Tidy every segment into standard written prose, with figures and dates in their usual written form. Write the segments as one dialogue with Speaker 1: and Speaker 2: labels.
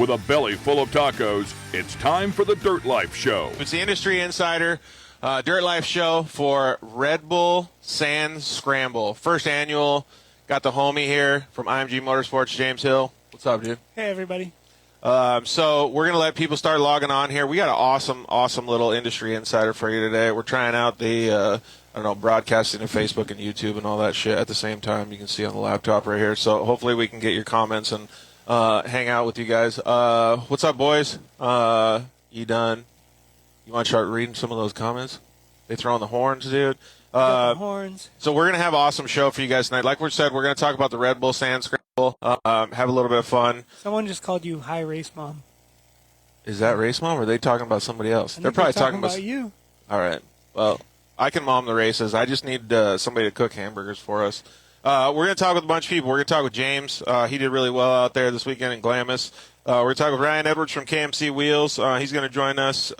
Speaker 1: With a belly full of tacos, it's time for the Dirt Life Show.
Speaker 2: It's the Industry Insider Dirt Life Show for Redbull Sand Scramble. First annual. Got the homie here from IMG Motorsports, James Hill. What's up, dude?
Speaker 3: Hey, everybody.
Speaker 2: So we're going to let people start logging on here. We got an awesome little Industry Insider for you today. We're trying out the, broadcasting to Facebook and YouTube and all that shit at the same time. You can see on the laptop right here. So hopefully we can get your comments and hang out with you guys. What's up, boys? You done? You want to start reading some of those comments? They throwing the horns, dude.
Speaker 3: Horns.
Speaker 2: So we're going to have an awesome show for you guys tonight. Like we said, we're going to talk about the Redbull Sand Scramble, have a little bit of fun.
Speaker 3: Someone just called you Hi Race Mom.
Speaker 2: Is that Race Mom, or are they talking about somebody else?
Speaker 3: They're
Speaker 2: probably
Speaker 3: talking about you.
Speaker 2: All right. Well, I can mom the races. I just need somebody to cook hamburgers for us. We're going to talk with a bunch of people. We're going to talk with James. He did really well out there this weekend in Glamis. We're going to talk with Ryan Edwards from KMC Wheels. He's going to join us.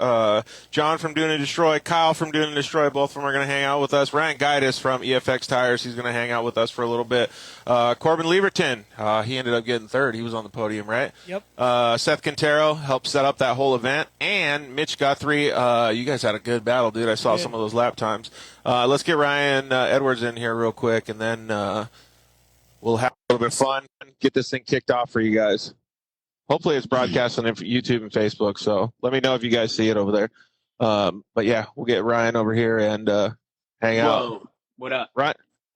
Speaker 2: John from Dune and Destroy. Kyle from Dune and Destroy. Both of them are going to hang out with us. Ryan Gaitis from EFX Tires. He's going to hang out with us for a little bit. Corbin Lieberton. He ended up getting third. He was on the podium, right?
Speaker 3: Yep.
Speaker 2: Seth Quintero helped set up that whole event. And Mitch Guthrie. You guys had a good battle, dude. I saw some of those lap times. Let's get Ryan Edwards in here real quick, and then we'll have a little bit of fun and get this thing kicked off for you guys. Hopefully it's broadcast on YouTube and Facebook, so let me know if you guys see it over there. But yeah, we'll get Ryan over here and hang out.
Speaker 4: Whoa, what up?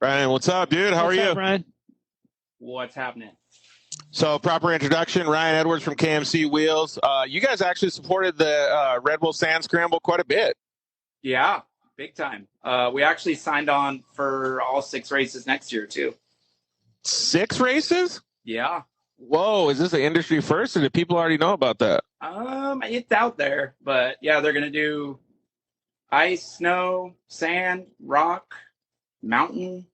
Speaker 2: Ryan, what's up, dude? How are you?
Speaker 3: What's up, Ryan?
Speaker 4: What's happening?
Speaker 2: So proper introduction, Ryan Edwards from KMC Wheels. You guys actually supported the Redbull Sand Scramble quite a bit.
Speaker 4: Yeah, big time. We actually signed on for all 6 races next year, too.
Speaker 2: 6 races?
Speaker 4: Yeah.
Speaker 2: Whoa, is this an industry first, or did people already know about that?
Speaker 4: It's out there, but yeah, they're going to do ice, snow, sand, rock, mountain.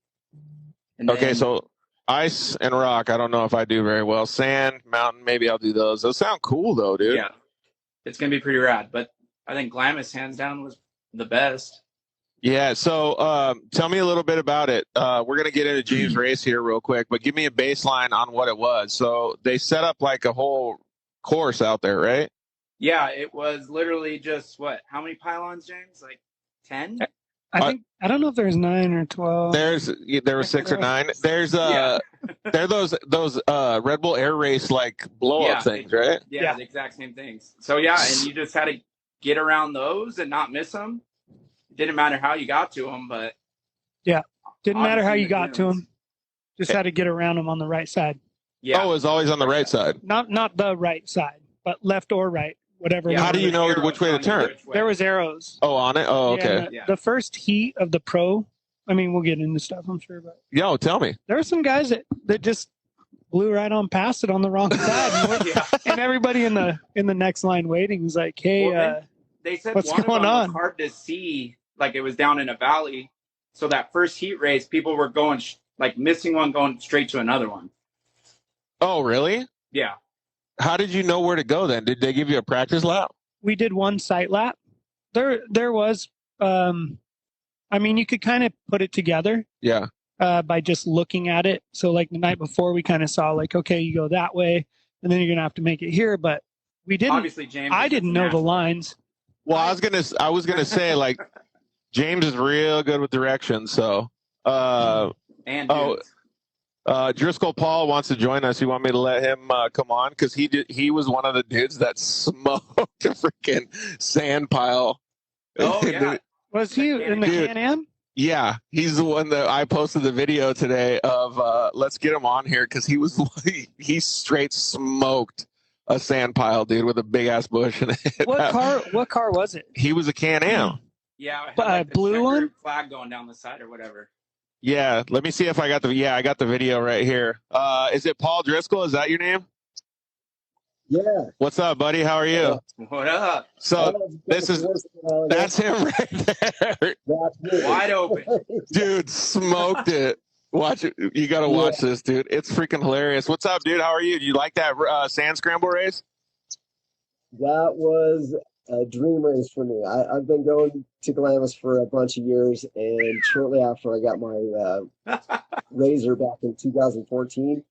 Speaker 4: And
Speaker 2: Okay, so ice and rock, I don't know if I do very well. Sand, mountain, maybe I'll do those. Those sound cool, though, dude.
Speaker 4: Yeah, it's going to be pretty rad, but I think Glamis, hands down, was the best.
Speaker 2: Yeah, so tell me a little bit about it. We're going to get into James' race here real quick, but give me a baseline on what it was. So they set up like a whole course out there, right?
Speaker 4: Yeah, it was literally just, how many pylons, James? Like 10?
Speaker 3: I don't know if there's 9 or 12.
Speaker 2: There were 6 or 9. There's they're those Red Bull Air Race like blow up things, right?
Speaker 4: Yeah, the exact same things. So yeah, and you just had to get around those and not miss them. Didn't matter how you got to them, but
Speaker 3: didn't matter how you got to them. Just had to get around them on the right side.
Speaker 2: Yeah. Oh, it was always on the right side.
Speaker 3: Not the right side, but left or right, whatever.
Speaker 2: Yeah, how do you know which way to turn?
Speaker 3: There was arrows.
Speaker 2: Oh, on it. Oh, okay.
Speaker 3: The first heat of the pro. I mean, we'll get into stuff, I'm sure, but
Speaker 2: yo, tell me.
Speaker 3: There were some guys that just blew right on past it on the wrong side, and everybody in the next line waiting was like, "Hey,
Speaker 4: they said
Speaker 3: what's
Speaker 4: one
Speaker 3: going
Speaker 4: of them
Speaker 3: on?"
Speaker 4: was hard to see. Like it was down in a valley. So that first heat race, people were going missing one, going straight to another one.
Speaker 2: Oh, really?
Speaker 4: Yeah.
Speaker 2: How did you know where to go then? Did they give you a practice lap?
Speaker 3: We did one sight lap. There was, you could kind of put it together.
Speaker 2: Yeah.
Speaker 3: By just looking at it. So like the night before, we kind of saw okay, you go that way, and then you're gonna have to make it here. But we didn't.
Speaker 4: Obviously, James.
Speaker 3: I didn't know the lines.
Speaker 2: Well, I was gonna say James is real good with directions, so. Driscoll Paul wants to join us. You want me to let him come on? Because he was one of the dudes that smoked a freaking sand pile.
Speaker 4: Oh, yeah.
Speaker 3: Was he in the Can-Am?
Speaker 2: Yeah, he's the one that I posted the video today of. Let's get him on here because he straight smoked a sand pile, dude, with a big ass bush in it.
Speaker 3: What car was it?
Speaker 2: He was a Can-Am.
Speaker 4: Yeah,
Speaker 3: a blue one?
Speaker 4: Flag going down the side or whatever.
Speaker 2: Yeah, let me see if I got I got the video right here. Is it Paul Driscoll? Is that your name?
Speaker 5: Yeah.
Speaker 2: What's up, buddy? How are you?
Speaker 4: What up?
Speaker 2: So that's him right there.
Speaker 4: Wide open.
Speaker 2: Dude, smoked it. Watch it. You got to watch this, dude. It's freaking hilarious. What's up, dude? How are you? Do you like that sand scramble race?
Speaker 5: That was a dream race for me. I've been going to Glamis for a bunch of years, and shortly after I got my Razor back in 2014,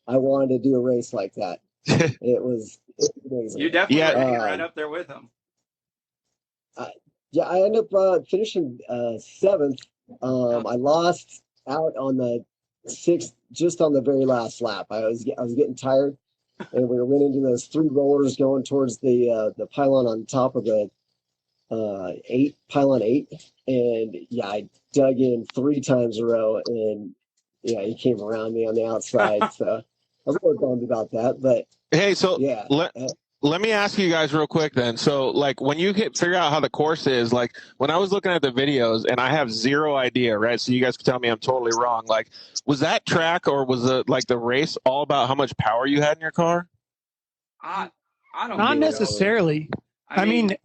Speaker 5: I wanted to do a race like that. It was amazing.
Speaker 4: You definitely
Speaker 2: Yeah.
Speaker 4: were hanging right up there with him.
Speaker 5: Yeah, I ended up finishing seventh. I lost out on the sixth, just on the very last lap. I was getting tired, and we went into those three rollers going towards the pylon on top of the pylon 8, and yeah, I dug in 3 times a row, and yeah, he came around me on the outside. So I was a little bummed about that, but
Speaker 2: Hey, so
Speaker 5: yeah.
Speaker 2: let me ask you guys real quick then. So, like, when you figure out how the course is, like, when I was looking at the videos, and I have zero idea, right? So you guys can tell me I'm totally wrong. Like, was that track or was it, like, the race all about how much power you had in your car?
Speaker 4: I don't
Speaker 3: Not
Speaker 4: think
Speaker 3: necessarily. I mean,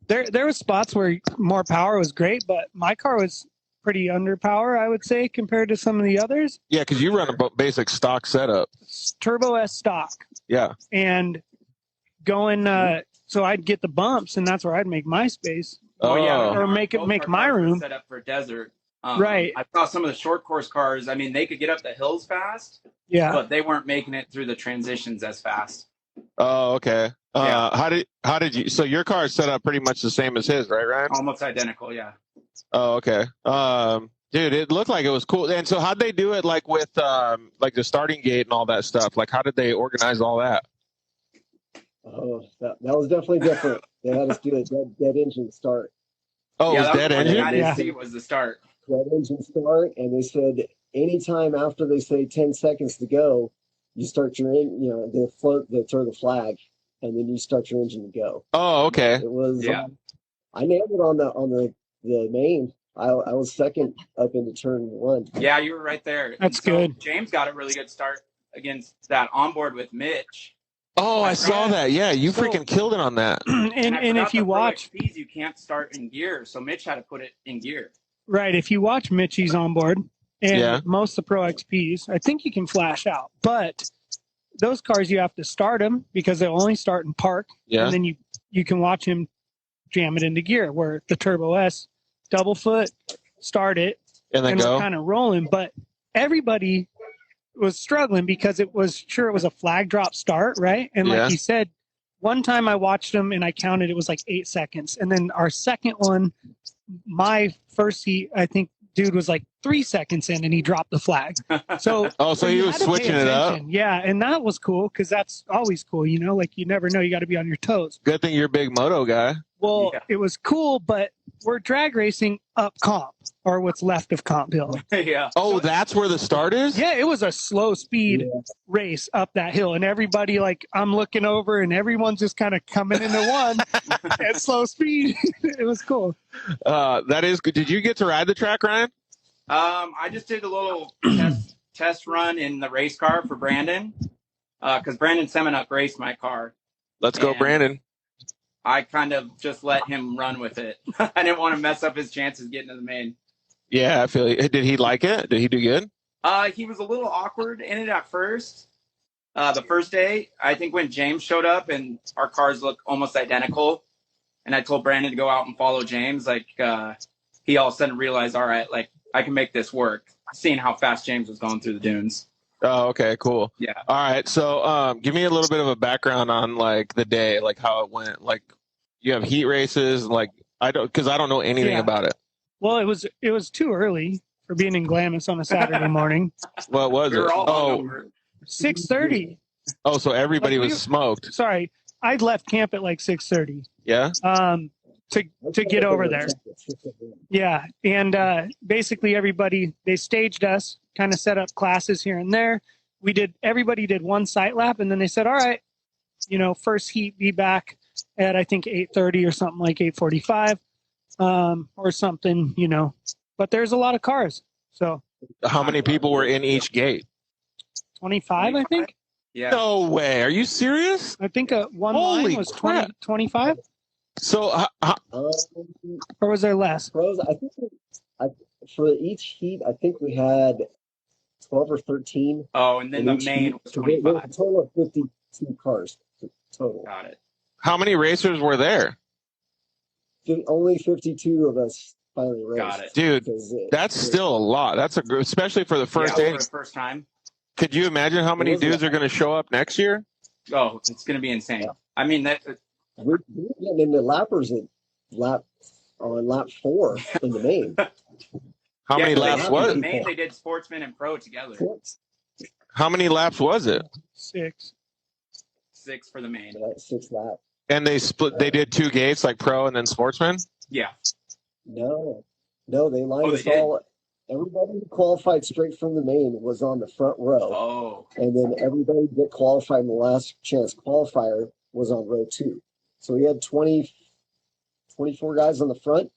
Speaker 3: there was spots where more power was great, but my car was pretty under power, I would say, compared to some of the others.
Speaker 2: Yeah, because you run a basic stock setup.
Speaker 3: Turbo S stock.
Speaker 2: Yeah.
Speaker 3: And going, so I'd get the bumps, and that's where I'd make my space.
Speaker 2: Oh, yeah.
Speaker 3: Or make my room.
Speaker 4: Set up for desert.
Speaker 3: Right.
Speaker 4: I saw some of the short course cars. I mean, they could get up the hills fast.
Speaker 3: Yeah.
Speaker 4: But they weren't making it through the transitions as fast.
Speaker 2: Oh, okay.
Speaker 4: Yeah.
Speaker 2: How did you? So your car is set up pretty much the same as his, right, Ryan?
Speaker 4: Almost identical, yeah.
Speaker 2: Oh, okay. Dude, it looked like it was cool. And so, how'd they do it, like with like the starting gate and all that stuff? Like, how did they organize all that?
Speaker 5: Oh, that was definitely different. They had us do a dead engine start.
Speaker 2: Oh,
Speaker 4: yeah,
Speaker 2: it was dead engine?
Speaker 4: I didn't see was the start.
Speaker 5: Dead engine start, and they said anytime after they say 10 seconds to go, you start your they throw the flag, and then you start your engine to go.
Speaker 2: Oh, okay.
Speaker 5: It was
Speaker 4: Yeah.
Speaker 5: I nailed it on the main. I was second up into turn 1.
Speaker 4: Yeah, you were right there.
Speaker 3: That's good.
Speaker 4: James got a really good start against that onboard with Mitch.
Speaker 2: Oh, I saw that. Yeah, you freaking killed it on that.
Speaker 3: And if you watch,
Speaker 4: you can't start in gear, so Mitch had to put it in gear.
Speaker 3: right, if you watch Mitchie's on board and most of the Pro XPs, I think you can flash out. But those cars, you have to start them because they'll only start in park.
Speaker 2: Yeah.
Speaker 3: And then you can watch him jam it into gear, where the Turbo S, double foot, start it,
Speaker 2: and then go.
Speaker 3: kind of rolling. But everybody was struggling because it was a flag drop start, right? And like he said, one time I watched him and I counted, it was like 8 seconds. And then our second one, my first heat, I think dude was like 3 seconds in and he dropped the flag. So
Speaker 2: so he was switching it up.
Speaker 3: Yeah, and that was cool because that's always cool, like you never know, you got to be on your toes.
Speaker 2: Good thing you're a big moto guy.
Speaker 3: Well, it was cool, but we're drag racing up comp, or what's left of Comp Hill.
Speaker 4: Yeah.
Speaker 2: Oh, that's where the start is?
Speaker 3: Yeah, it was a slow speed race up that hill, and everybody, like, I'm looking over, and everyone's just kind of coming into one at slow speed. It was cool.
Speaker 2: That is good. Did you get to ride the track, Ryan?
Speaker 4: I just did a little test run in the race car for Brandon, because Brandon Semenuk raced my car.
Speaker 2: Let's go, Brandon.
Speaker 4: I kind of just let him run with it. I didn't want to mess up his chances getting to the main.
Speaker 2: Yeah, I feel it. Did he like it? Did he do good?
Speaker 4: He was a little awkward in it at first. The first day, I think when James showed up and our cars looked almost identical, and I told Brandon to go out and follow James, like he all of a sudden realized, all right, like I can make this work, seeing how fast James was going through the dunes.
Speaker 2: Oh, okay, cool.
Speaker 4: Yeah.
Speaker 2: All right, so give me a little bit of a background on like the day, like how it went. Like you have heat races, like I don't know anything about it.
Speaker 3: Well, it was too early for being in Glamis on a Saturday morning.
Speaker 2: What was it?
Speaker 3: 6:30.
Speaker 2: Oh, so everybody was smoked.
Speaker 3: Sorry, I'd left camp at like 6:30.
Speaker 2: Yeah.
Speaker 3: To get over there. Yeah, and basically everybody, they staged us, kind of set up classes here and there. Everybody did one sight lap, and then they said, all right, first heat be back at I think 8:30 or something, like 8:45, or something, But there's a lot of cars, so.
Speaker 2: How many people were in each gate?
Speaker 3: 25, I think.
Speaker 2: Yeah. No way. Are you serious?
Speaker 3: I think one line was 20, 25.
Speaker 2: So,
Speaker 3: or was there less?
Speaker 5: Pros, I think for each heat, I think we had 12 or 13.
Speaker 4: Oh, and then the main was 25.
Speaker 5: A total of 52 cars total.
Speaker 4: Got it.
Speaker 2: How many racers were there?
Speaker 5: Only 52 of us finally raced.
Speaker 4: Got it.
Speaker 2: Dude, that's still a lot. That's especially for the first day.
Speaker 4: For the first time.
Speaker 2: Could you imagine how many dudes are going to show up next year?
Speaker 4: Oh, it's going to be insane.
Speaker 5: Yeah.
Speaker 4: I mean,
Speaker 5: We're getting into lappers on lap 4 in the main.
Speaker 2: How many laps was
Speaker 4: in the
Speaker 2: it?
Speaker 4: main, they did sportsman and pro together.
Speaker 2: How many laps was it?
Speaker 3: 6.
Speaker 4: 6 for the main.
Speaker 5: 6 laps.
Speaker 2: And they split. They did 2 gates, like pro and then sportsman.
Speaker 4: Yeah.
Speaker 5: No, they lined us
Speaker 4: did?
Speaker 5: all. Everybody who qualified straight from the main was on the front row.
Speaker 4: Oh.
Speaker 5: And then everybody that qualified in the last chance qualifier was on row 2. So we had 24 guys on the front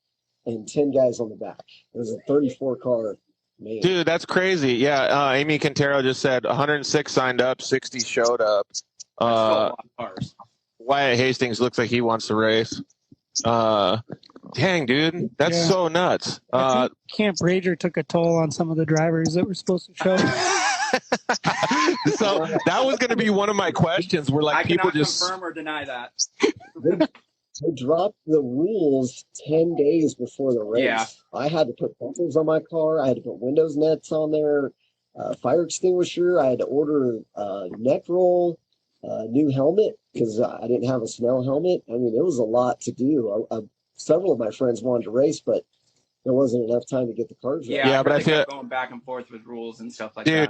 Speaker 5: and 10 guys on the back. It was a 34 car main.
Speaker 2: Dude, that's crazy. Yeah, Amy Quintero just said 106 signed up, 60 showed up.
Speaker 4: That's still a lot of cars.
Speaker 2: Wyatt Hastings looks like he wants to race. Dang, dude, that's so nuts.
Speaker 3: I think Camp Rager took a toll on some of the drivers that were supposed to show.
Speaker 2: So that was going to be one of my questions. Where like
Speaker 4: I
Speaker 2: people
Speaker 4: cannot
Speaker 2: just
Speaker 4: confirm or deny that.
Speaker 5: They dropped the rules 10 days before the race.
Speaker 4: Yeah.
Speaker 5: I had to put bumpers on my car. I had to put windows nets on there, fire extinguisher. I had to order a neck roll, new helmet because I didn't have a Snell helmet. I mean, it was a lot to do. Several of my friends wanted to race, but there wasn't enough time to get the cars ready.
Speaker 2: Yeah, but I feel
Speaker 4: going back and forth with rules and stuff like
Speaker 2: Dude,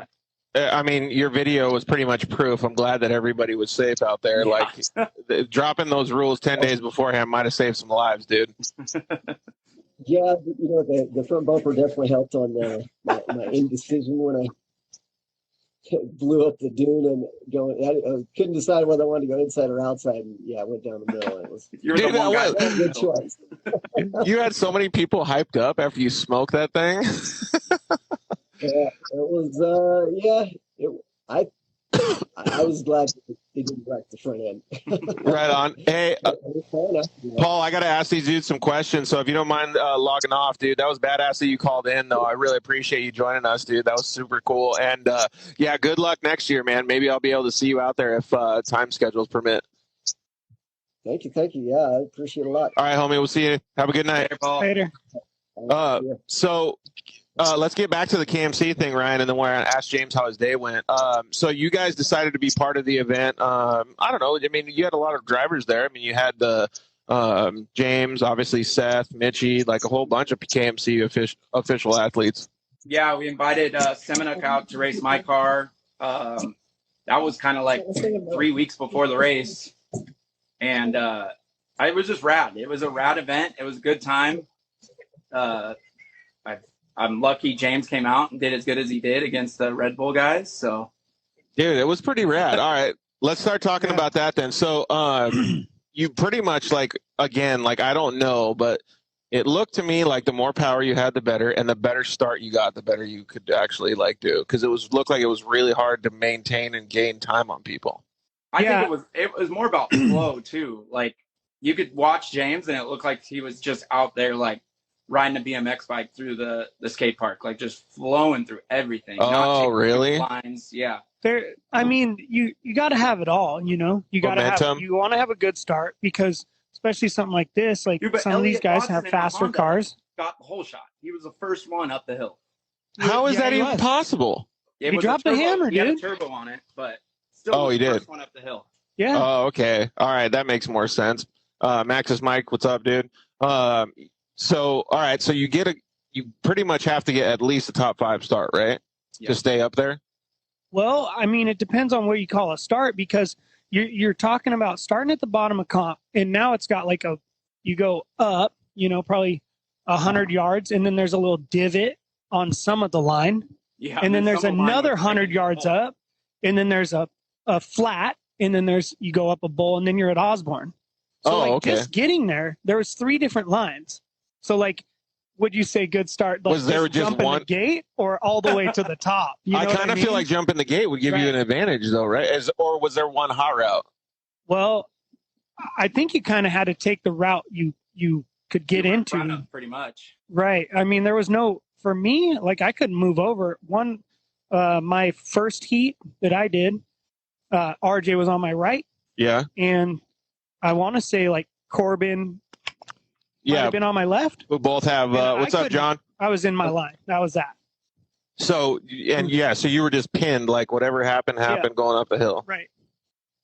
Speaker 4: that.
Speaker 2: I mean, your video was pretty much proof. I'm glad that everybody was safe out there.
Speaker 4: Yeah.
Speaker 2: Like, dropping those rules 10 days beforehand might have saved some lives, dude.
Speaker 5: Yeah, the front bumper definitely helped on my indecision when I blew up the dune and I couldn't decide whether I wanted to go inside or outside. And yeah, I went down the middle. It was
Speaker 4: You're the one guy.
Speaker 5: a good choice.
Speaker 2: You had so many people hyped up after you smoked that thing.
Speaker 5: Yeah, it was. I was glad they didn't wreck the front end.
Speaker 2: Right on. Hey, Paul, I got to ask these dudes some questions. So if you don't mind logging off, dude, that was badass that you called in, though. I really appreciate you joining us, dude. That was super cool. And yeah, good luck next year, man. Maybe I'll be able to see you out there if time schedules permit.
Speaker 5: Thank you. Yeah, I appreciate it a lot.
Speaker 2: All right, homie. We'll see you. Have a good night.
Speaker 4: Later, Paul.
Speaker 3: Later.
Speaker 2: So let's get back to the KMC thing, Ryan, and then we're going to ask James how his day went. So you guys decided to be part of the event. I don't know. I mean, you had a lot of drivers there. I mean, you had the James, obviously Seth, Mitchie, like a whole bunch of KMC official athletes.
Speaker 4: Yeah, we invited Semenuk out to race my car. That was kind of like 3 weeks before the race. And it was just rad. It was a rad event. It was a good time. I'm lucky James came out and did as good as he did against the Red Bull guys. So,
Speaker 2: dude, it was pretty rad. All right, let's start talking about that then. So, you pretty much I don't know, but it looked to me like the more power you had, the better, and the better start you got, the better you could actually do. Because looked like it was really hard to maintain and gain time on people.
Speaker 4: I think it was more about flow too. Like you could watch James and it looked like he was just out there like riding a BMX bike through the skate park, like just flowing through everything.
Speaker 2: Oh, really?
Speaker 4: Lines. Yeah.
Speaker 3: I mean, you got to have it all, you got to you want to have a good start because especially something like this, like some of these guys have faster cars.
Speaker 4: Got the whole shot. He was the first one up the hill.
Speaker 2: How is that even possible?
Speaker 3: He dropped the hammer, dude.
Speaker 4: He had a turbo on it, but still
Speaker 2: he
Speaker 4: the
Speaker 2: did.
Speaker 4: first one up the hill.
Speaker 3: Yeah.
Speaker 2: Oh, okay. All right. That makes more sense. Max's Mike, what's up, dude? So, all right. So you pretty much have to get at least a top 5 start, right?
Speaker 4: Yep.
Speaker 2: To stay up there?
Speaker 3: Well, I mean, it depends on what you call a start because you're talking about starting at the bottom of comp and now it's got like you go up, probably 100 yards and then there's a little divot on some of the line.
Speaker 4: Yeah.
Speaker 3: And then there's another 100 yards up and then there's a flat and then you go up a bowl and then you're at Osborne. So
Speaker 2: okay.
Speaker 3: Just getting there was 3 different lines. So would you say good start?
Speaker 2: Was there just
Speaker 3: jump
Speaker 2: one
Speaker 3: in the gate or all the way to the top?
Speaker 2: I kind of feel like jumping the gate would give you an advantage though, right? Or was there one hot route?
Speaker 3: Well, I think you kind of had to take the route you could get into.
Speaker 4: Pretty much.
Speaker 3: Right. I mean, there was for me, I couldn't move over. My first heat that I did, RJ was on my right.
Speaker 2: Yeah.
Speaker 3: And I want to say Corbin might have been on my left.
Speaker 2: We both have, what's up, John?
Speaker 3: I was in my line. That was that.
Speaker 2: So, so you were just pinned, whatever happened going up the hill.
Speaker 3: Right.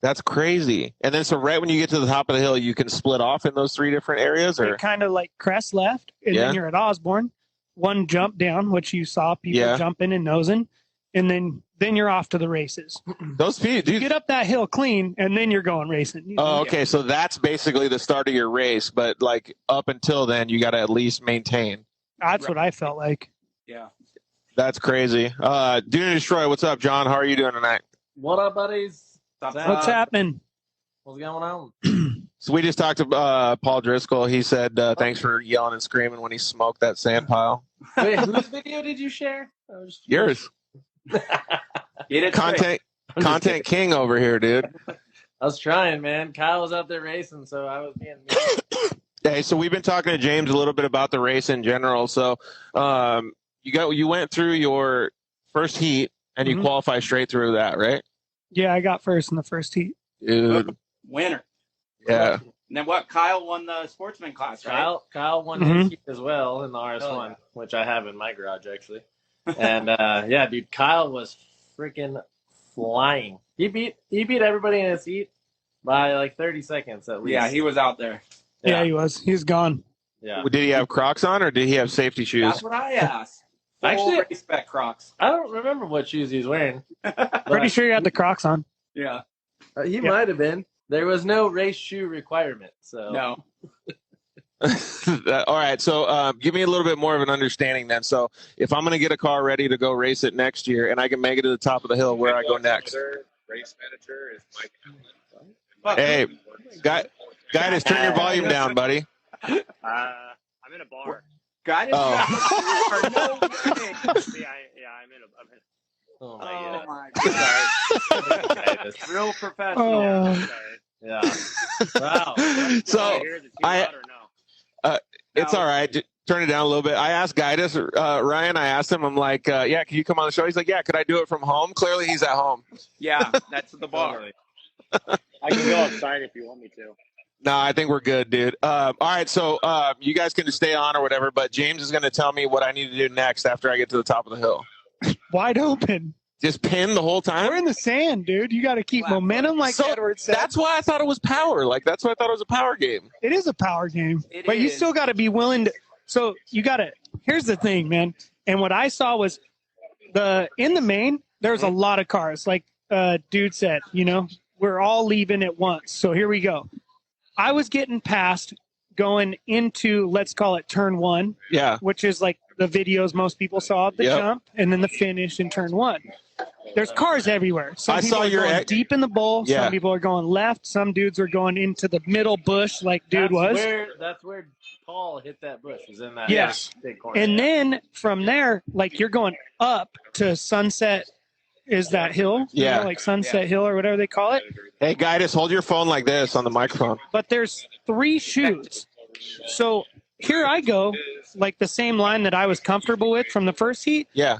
Speaker 2: That's crazy. And then so right when you get to the top of the hill, you can split off in those 3 different areas, or
Speaker 3: It kind of like crest left, and
Speaker 2: Yeah.
Speaker 3: then you're at Osborne. One jump down, which you saw people
Speaker 2: Yeah.
Speaker 3: jumping and nosing, and then you're off to the races.
Speaker 2: those people.
Speaker 3: You get up that hill clean, and then you're going racing. You know?
Speaker 2: Oh, okay. So that's basically the start of your race, but like up until then, you got to at least maintain.
Speaker 3: That's what I felt like.
Speaker 4: Yeah.
Speaker 2: That's crazy. Dude and Destroy, what's up, John? How are you doing tonight?
Speaker 6: What up, buddies?
Speaker 3: What's happening?
Speaker 6: What's going on?
Speaker 2: So we just talked to Paul Driscoll. He said thanks for yelling and screaming when he smoked that sand pile.
Speaker 6: Wait, whose video did you share?
Speaker 2: Yours.
Speaker 4: Get it
Speaker 2: Content king over here, dude.
Speaker 6: I was trying, man. Kyle was out there racing, so I was being mean.
Speaker 2: Hey, so we've been talking to James a little bit about the race in general. So you went through your first heat and you qualify straight through that, right?
Speaker 3: Yeah, I got first in the first heat.
Speaker 2: Dude.
Speaker 4: Winner.
Speaker 2: Yeah.
Speaker 4: And then what? Kyle won the sportsman class, right?
Speaker 6: Kyle won his heat as well in the RS1, which I have in my garage actually. And yeah, dude, Kyle was freaking flying. He beat everybody in his heat by like 30 seconds at least.
Speaker 4: Yeah, he was out there.
Speaker 3: Yeah, he was. He's gone.
Speaker 6: Yeah.
Speaker 2: Did he have Crocs on or did he have safety shoes?
Speaker 4: That's what I asked.
Speaker 6: Actually,
Speaker 4: race spec Crocs.
Speaker 6: I don't remember what shoes he was wearing.
Speaker 3: Pretty sure you had the Crocs on.
Speaker 4: Yeah.
Speaker 6: He might have been. There was no race shoe requirement, so
Speaker 4: No.
Speaker 2: All right, so give me a little bit more of an understanding then. So if I'm going to get a car ready to go race it next year and I can make it to the top of the hill, where I go next?
Speaker 7: Race manager is Mike.
Speaker 2: Hey, guy, just turn your volume down, buddy.
Speaker 7: I'm in a bar.
Speaker 4: Got it?
Speaker 2: Oh.
Speaker 4: No way.
Speaker 7: I'm in a.
Speaker 6: Oh
Speaker 4: Oh
Speaker 6: my
Speaker 4: my God.
Speaker 6: god.
Speaker 4: Real professional.
Speaker 3: Oh.
Speaker 6: Yeah. Wow.
Speaker 2: So I, it's
Speaker 4: No.
Speaker 2: all right. Turn it down a little bit. I asked Guidus, Ryan, I asked him, I'm like, yeah, can you come on the show? He's like, yeah, could I do it from home? Clearly he's at home.
Speaker 4: Yeah, that's the bar.
Speaker 7: I can go outside if you want me to.
Speaker 2: No, I think we're good, dude. All right, so you guys can just stay on or whatever, but James is going to tell me what I need to do next after I get to the top of the hill.
Speaker 3: Wide open.
Speaker 2: Just pin the whole time?
Speaker 3: We're in the sand, dude. You got to keep
Speaker 4: Flat
Speaker 3: momentum, like
Speaker 2: So
Speaker 3: Edward said.
Speaker 2: that's why I thought it was power. Like, that's why I thought it was a power game.
Speaker 3: It is a power game,
Speaker 4: It
Speaker 3: but you
Speaker 4: is.
Speaker 3: still got to be willing to. So you got to. Here's the thing, man. And what I saw was in the main. There's a lot of cars. Like dude said, we're all leaving at once. So here we go. I was getting past going into, let's call it turn 1,
Speaker 2: Yeah.
Speaker 3: which is like the videos most people saw of the
Speaker 2: Yep.
Speaker 3: jump, and then the finish in turn 1. There's cars everywhere. Some
Speaker 2: I
Speaker 3: people
Speaker 2: saw
Speaker 3: are
Speaker 2: your
Speaker 3: going
Speaker 2: ex-
Speaker 3: deep in the bowl.
Speaker 2: Yeah.
Speaker 3: Some people are going left. Some dudes are going into the middle bush like dude was.
Speaker 6: That's where Paul hit that bush. Was in that
Speaker 3: Yes.
Speaker 6: big corner.
Speaker 3: And then from there, like you're going up to Sunset, is that hill?
Speaker 2: Yeah.
Speaker 3: Like Sunset Hill or whatever they call it.
Speaker 2: Hey, Guidus, hold your phone like this on the microphone.
Speaker 3: But there's 3 chutes. So here I go, like the same line that I was comfortable with from the first heat.
Speaker 2: Yeah.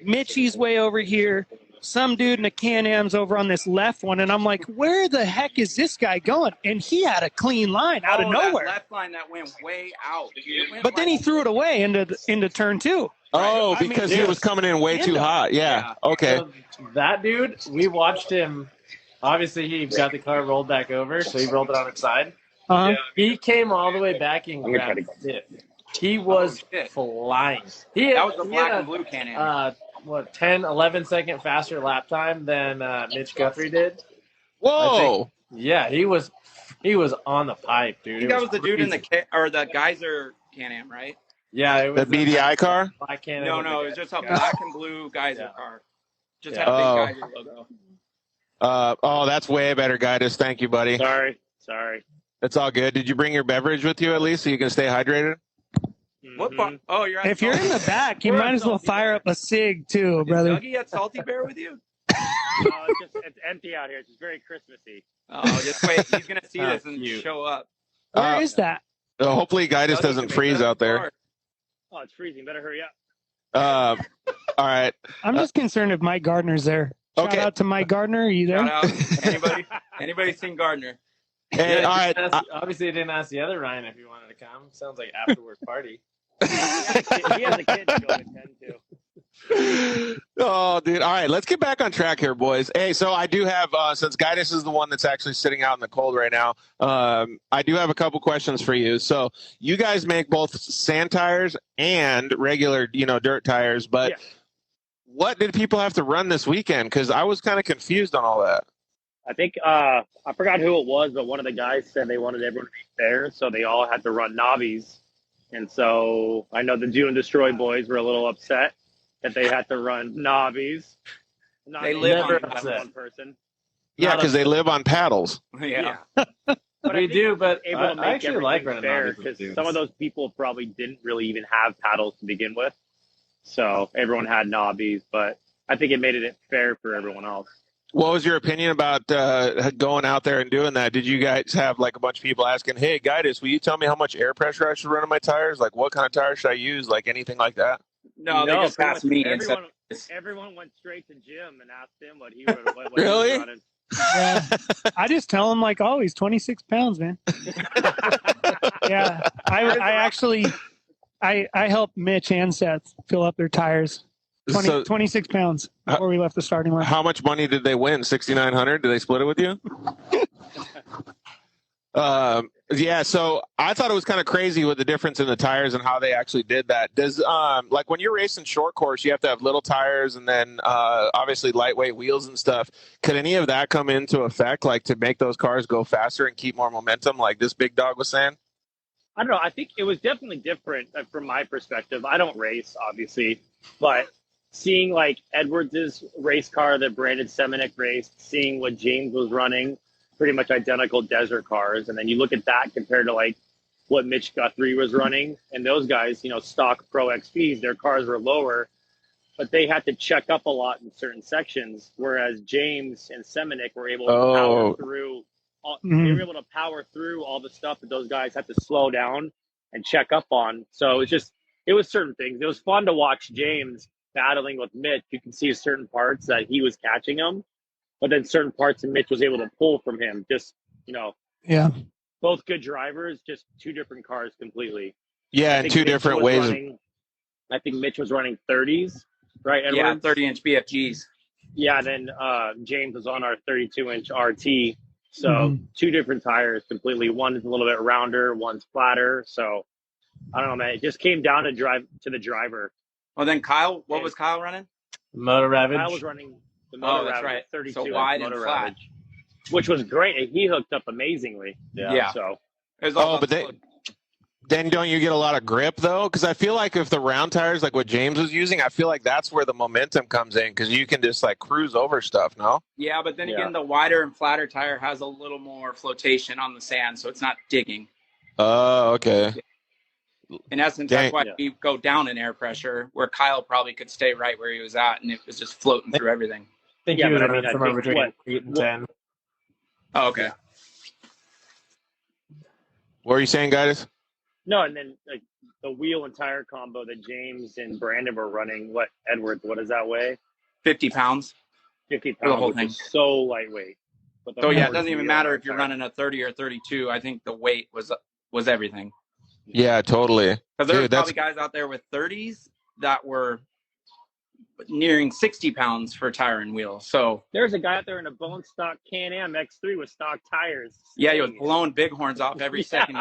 Speaker 3: Mitchie's way over here. Some dude in a Can-Am's over on this left one. And I'm like, where the heck is this guy going? And he had a clean line out of
Speaker 4: That
Speaker 3: nowhere.
Speaker 4: left line that went way out. It went
Speaker 3: But then he threw it away into turn 2.
Speaker 2: Oh,
Speaker 3: I mean,
Speaker 2: because he
Speaker 3: dude,
Speaker 2: was coming in way too
Speaker 3: Endo.
Speaker 2: hot. Yeah. Okay.
Speaker 6: So that dude, we watched him. Obviously, he got the car rolled back over, so he rolled it on its side.
Speaker 3: Uh-huh.
Speaker 6: He came all the way back and grabbed it. He was
Speaker 4: shit.
Speaker 6: flying.
Speaker 4: That was the black and blue Can-Am.
Speaker 6: 10, 11 second faster lap time than Mitch Guthrie did.
Speaker 2: Whoa.
Speaker 6: Yeah, he was on the pipe, dude.
Speaker 4: I think that was the dude in the the Geyser Can-Am, right?
Speaker 6: Yeah, it
Speaker 2: The
Speaker 6: was
Speaker 2: BDI car?
Speaker 6: black Can-Am
Speaker 4: No,
Speaker 6: with
Speaker 4: no,
Speaker 6: the
Speaker 4: it was just a
Speaker 6: guy.
Speaker 4: black and blue Geyser
Speaker 6: Yeah.
Speaker 4: car. Just
Speaker 6: Yeah.
Speaker 4: had a
Speaker 2: Oh.
Speaker 4: big Geyser logo.
Speaker 2: Oh, that's way better, Guidus. Thank you, buddy.
Speaker 7: Sorry.
Speaker 2: That's all good. Did you bring your beverage with you at least so you can stay hydrated?
Speaker 4: What bar? Oh, you're at
Speaker 3: If you're in the back, you
Speaker 4: We're
Speaker 3: might
Speaker 4: at
Speaker 3: as well
Speaker 4: Salty
Speaker 3: fire
Speaker 4: Bear.
Speaker 3: up a cig too,
Speaker 4: Is
Speaker 3: brother.
Speaker 4: Dougie at Salty Bear with you?
Speaker 7: It's empty out here. It's very Christmassy.
Speaker 4: Oh, just wait. He's going to see this and
Speaker 6: Cute.
Speaker 4: show up.
Speaker 3: Where is that?
Speaker 2: Hopefully, Guidus
Speaker 4: Dougie
Speaker 2: doesn't
Speaker 4: can make
Speaker 2: freeze
Speaker 4: that
Speaker 2: out there.
Speaker 4: bar.
Speaker 7: Oh, it's freezing. Better hurry up.
Speaker 2: All right.
Speaker 3: I'm just concerned if Mike Gardner's there. Shout
Speaker 2: Okay.
Speaker 3: out to Mike Gardner. Are you there?
Speaker 4: Shout out. Anybody seen Gardner?
Speaker 2: Hey,
Speaker 6: Yeah,
Speaker 2: all right.
Speaker 6: obviously, I didn't ask the other Ryan if he wanted to come. Sounds like afterwork party.
Speaker 7: He has a kid to go attend to.
Speaker 2: Oh, dude. All right, let's get back on track here, boys. Hey, so I do have, since Guidus is the one that's actually sitting out in the cold right now, I do have a couple questions for you. So you guys make both sand tires and regular, dirt tires, but
Speaker 7: Yeah.
Speaker 2: what did people have to run this weekend? Because I was kind of confused on all that.
Speaker 7: I think I forgot who it was, but one of the guys said they wanted everyone to be fair, so they all had to run Navis. And so I know the Do and Destroy boys were a little upset that they had to run Navis.
Speaker 4: They live on
Speaker 7: one person.
Speaker 2: Yeah, because they live on paddles.
Speaker 4: Yeah.
Speaker 7: But
Speaker 6: We do, but
Speaker 7: able to
Speaker 6: I
Speaker 7: make
Speaker 6: actually like
Speaker 7: everything
Speaker 6: running
Speaker 7: fair
Speaker 6: Navis with
Speaker 7: because
Speaker 6: dudes.
Speaker 7: some of those people probably didn't really even have paddles to begin with. So everyone had Navis, but I think it made it fair for everyone else.
Speaker 2: What was your opinion about going out there and doing that? Did you guys have like a bunch of people asking, hey, Guidus, will you tell me how much air pressure I should run on my tires? Like what kind of tires should I use? Like anything like that?
Speaker 4: No, they just
Speaker 7: pretty
Speaker 4: asked
Speaker 7: much
Speaker 4: me instead.
Speaker 7: Everyone went straight to Jim and asked him what he was
Speaker 2: Really?
Speaker 7: running.
Speaker 3: Yeah. I just tell him like always, 26 pounds, man. Yeah. I helped Mitch and Seth fill up their tires. 26 pounds before we left the starting line.
Speaker 2: How much money did they win? 6,900? Did they split it with you? Yeah, so I thought it was kind of crazy with the difference in the tires and how they actually did that. Does like when you're racing short course, you have to have little tires and then obviously lightweight wheels and stuff. Could any of that come into effect, like to make those cars go faster and keep more momentum, like this big dog was saying?
Speaker 7: I don't know. I think it was definitely different from my perspective. I don't race, obviously, but seeing like Edwards's race car that Brandon Semenuk raced, seeing what James was running, pretty much identical desert cars. And then you look at that compared to like what Mitch Guthrie was running. And those guys, stock Pro XPs, their cars were lower, but they had to check up a lot in certain sections. Whereas James and Semenuk were able to power through. They were able to power through all the stuff that those guys had to slow down and check up on. So it was certain things. It was fun to watch James battling with Mitch. You can see certain parts that he was catching him, but then certain parts that Mitch was able to pull from him. Just,
Speaker 3: yeah,
Speaker 7: both good drivers, just two different cars completely.
Speaker 2: Yeah, in two different ways.
Speaker 7: I think Mitch was running 30s, right?
Speaker 4: Edwards? Yeah, 30-inch BFGs.
Speaker 7: Yeah, then James was on our 32-inch RT. So two different tires completely. One is a little bit rounder, one's flatter. So I don't know, man. It just came down to the driver.
Speaker 4: Well, then Kyle, what was Kyle running?
Speaker 6: Motor Ravage.
Speaker 7: Kyle was running the Motor
Speaker 4: that's
Speaker 7: Ravage,
Speaker 4: right.
Speaker 7: 32
Speaker 4: so wide
Speaker 7: Motor
Speaker 4: and flat,
Speaker 7: Ravage, which was great. He hooked up amazingly.
Speaker 4: Yeah.
Speaker 7: So.
Speaker 2: But then don't you get a lot of grip though? Because I feel like if the round tires, like what James was using, I feel like that's where the momentum comes in because you can just like cruise over stuff. No.
Speaker 4: Yeah, but then again, the wider and flatter tire has a little more flotation on the sand, so it's not digging.
Speaker 2: Oh, okay.
Speaker 4: In essence, that's why we go down in air pressure, where Kyle probably could stay right where he was at, and it was just floating through everything.
Speaker 6: I think he was running somewhere between 8 and 10.
Speaker 4: Oh, okay.
Speaker 2: What were you saying, guys?
Speaker 7: No, and then like the wheel and tire combo that James and Brandon were running. Edwards? What does that weigh?
Speaker 4: 50 pounds.
Speaker 7: 50 pounds.
Speaker 4: The whole thing.
Speaker 7: So lightweight.
Speaker 4: So it doesn't even matter if you're running a 30 or 32. I think the weight was everything.
Speaker 2: Yeah, totally.
Speaker 4: Because there were probably guys out there with 30s that were nearing 60 pounds for tire and wheel. So
Speaker 7: there's a guy out there in a bone stock Can-Am X3 with stock tires.
Speaker 4: Yeah, he was blowing bighorns off every second.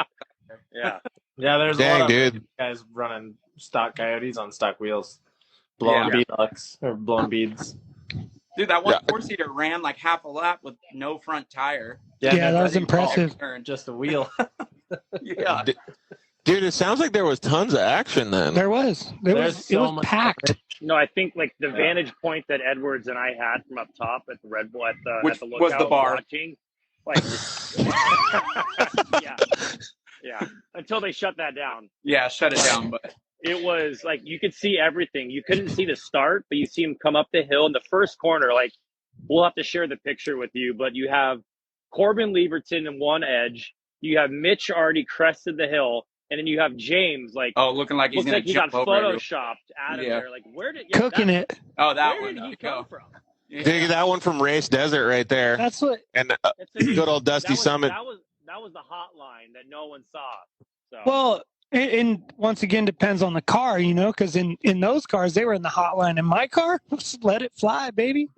Speaker 7: Yeah.
Speaker 6: Yeah, there's a lot of guys running stock Coyotes on stock wheels, blowing beads.
Speaker 4: Dude, that one four-seater ran like half a lap with no front tire.
Speaker 3: Yeah, that was impressive.
Speaker 6: Just a wheel.
Speaker 4: Yeah.
Speaker 2: Dude, it sounds like there was tons of action then.
Speaker 3: There was. It was packed.
Speaker 7: No, I think like the vantage point that Edwards and I had from up top at the Redbull at the lookout
Speaker 4: was the bar.
Speaker 7: Watching, like, yeah. Until they shut that down.
Speaker 4: Yeah, shut it down. But
Speaker 7: it was like you could see everything. You couldn't see the start, but you see him come up the hill in the first corner. Like, we'll have to share the picture with you, but you have Corbin Leverton in one edge. You have Mitch already crested the hill. And then you have James,
Speaker 4: looking like he's going to jump over.
Speaker 7: He got photoshopped out of there. Like, where did
Speaker 3: cooking it?
Speaker 4: Oh, that
Speaker 7: where
Speaker 4: one.
Speaker 7: Did he come from?
Speaker 2: Dig that one from Race Desert right there.
Speaker 3: That's what.
Speaker 2: And good old Dusty Summit.
Speaker 7: That was the hotline that no one saw. So.
Speaker 3: Well, And once again, depends on the car, because in those cars, they were in the hot line. In my car, let it fly, baby.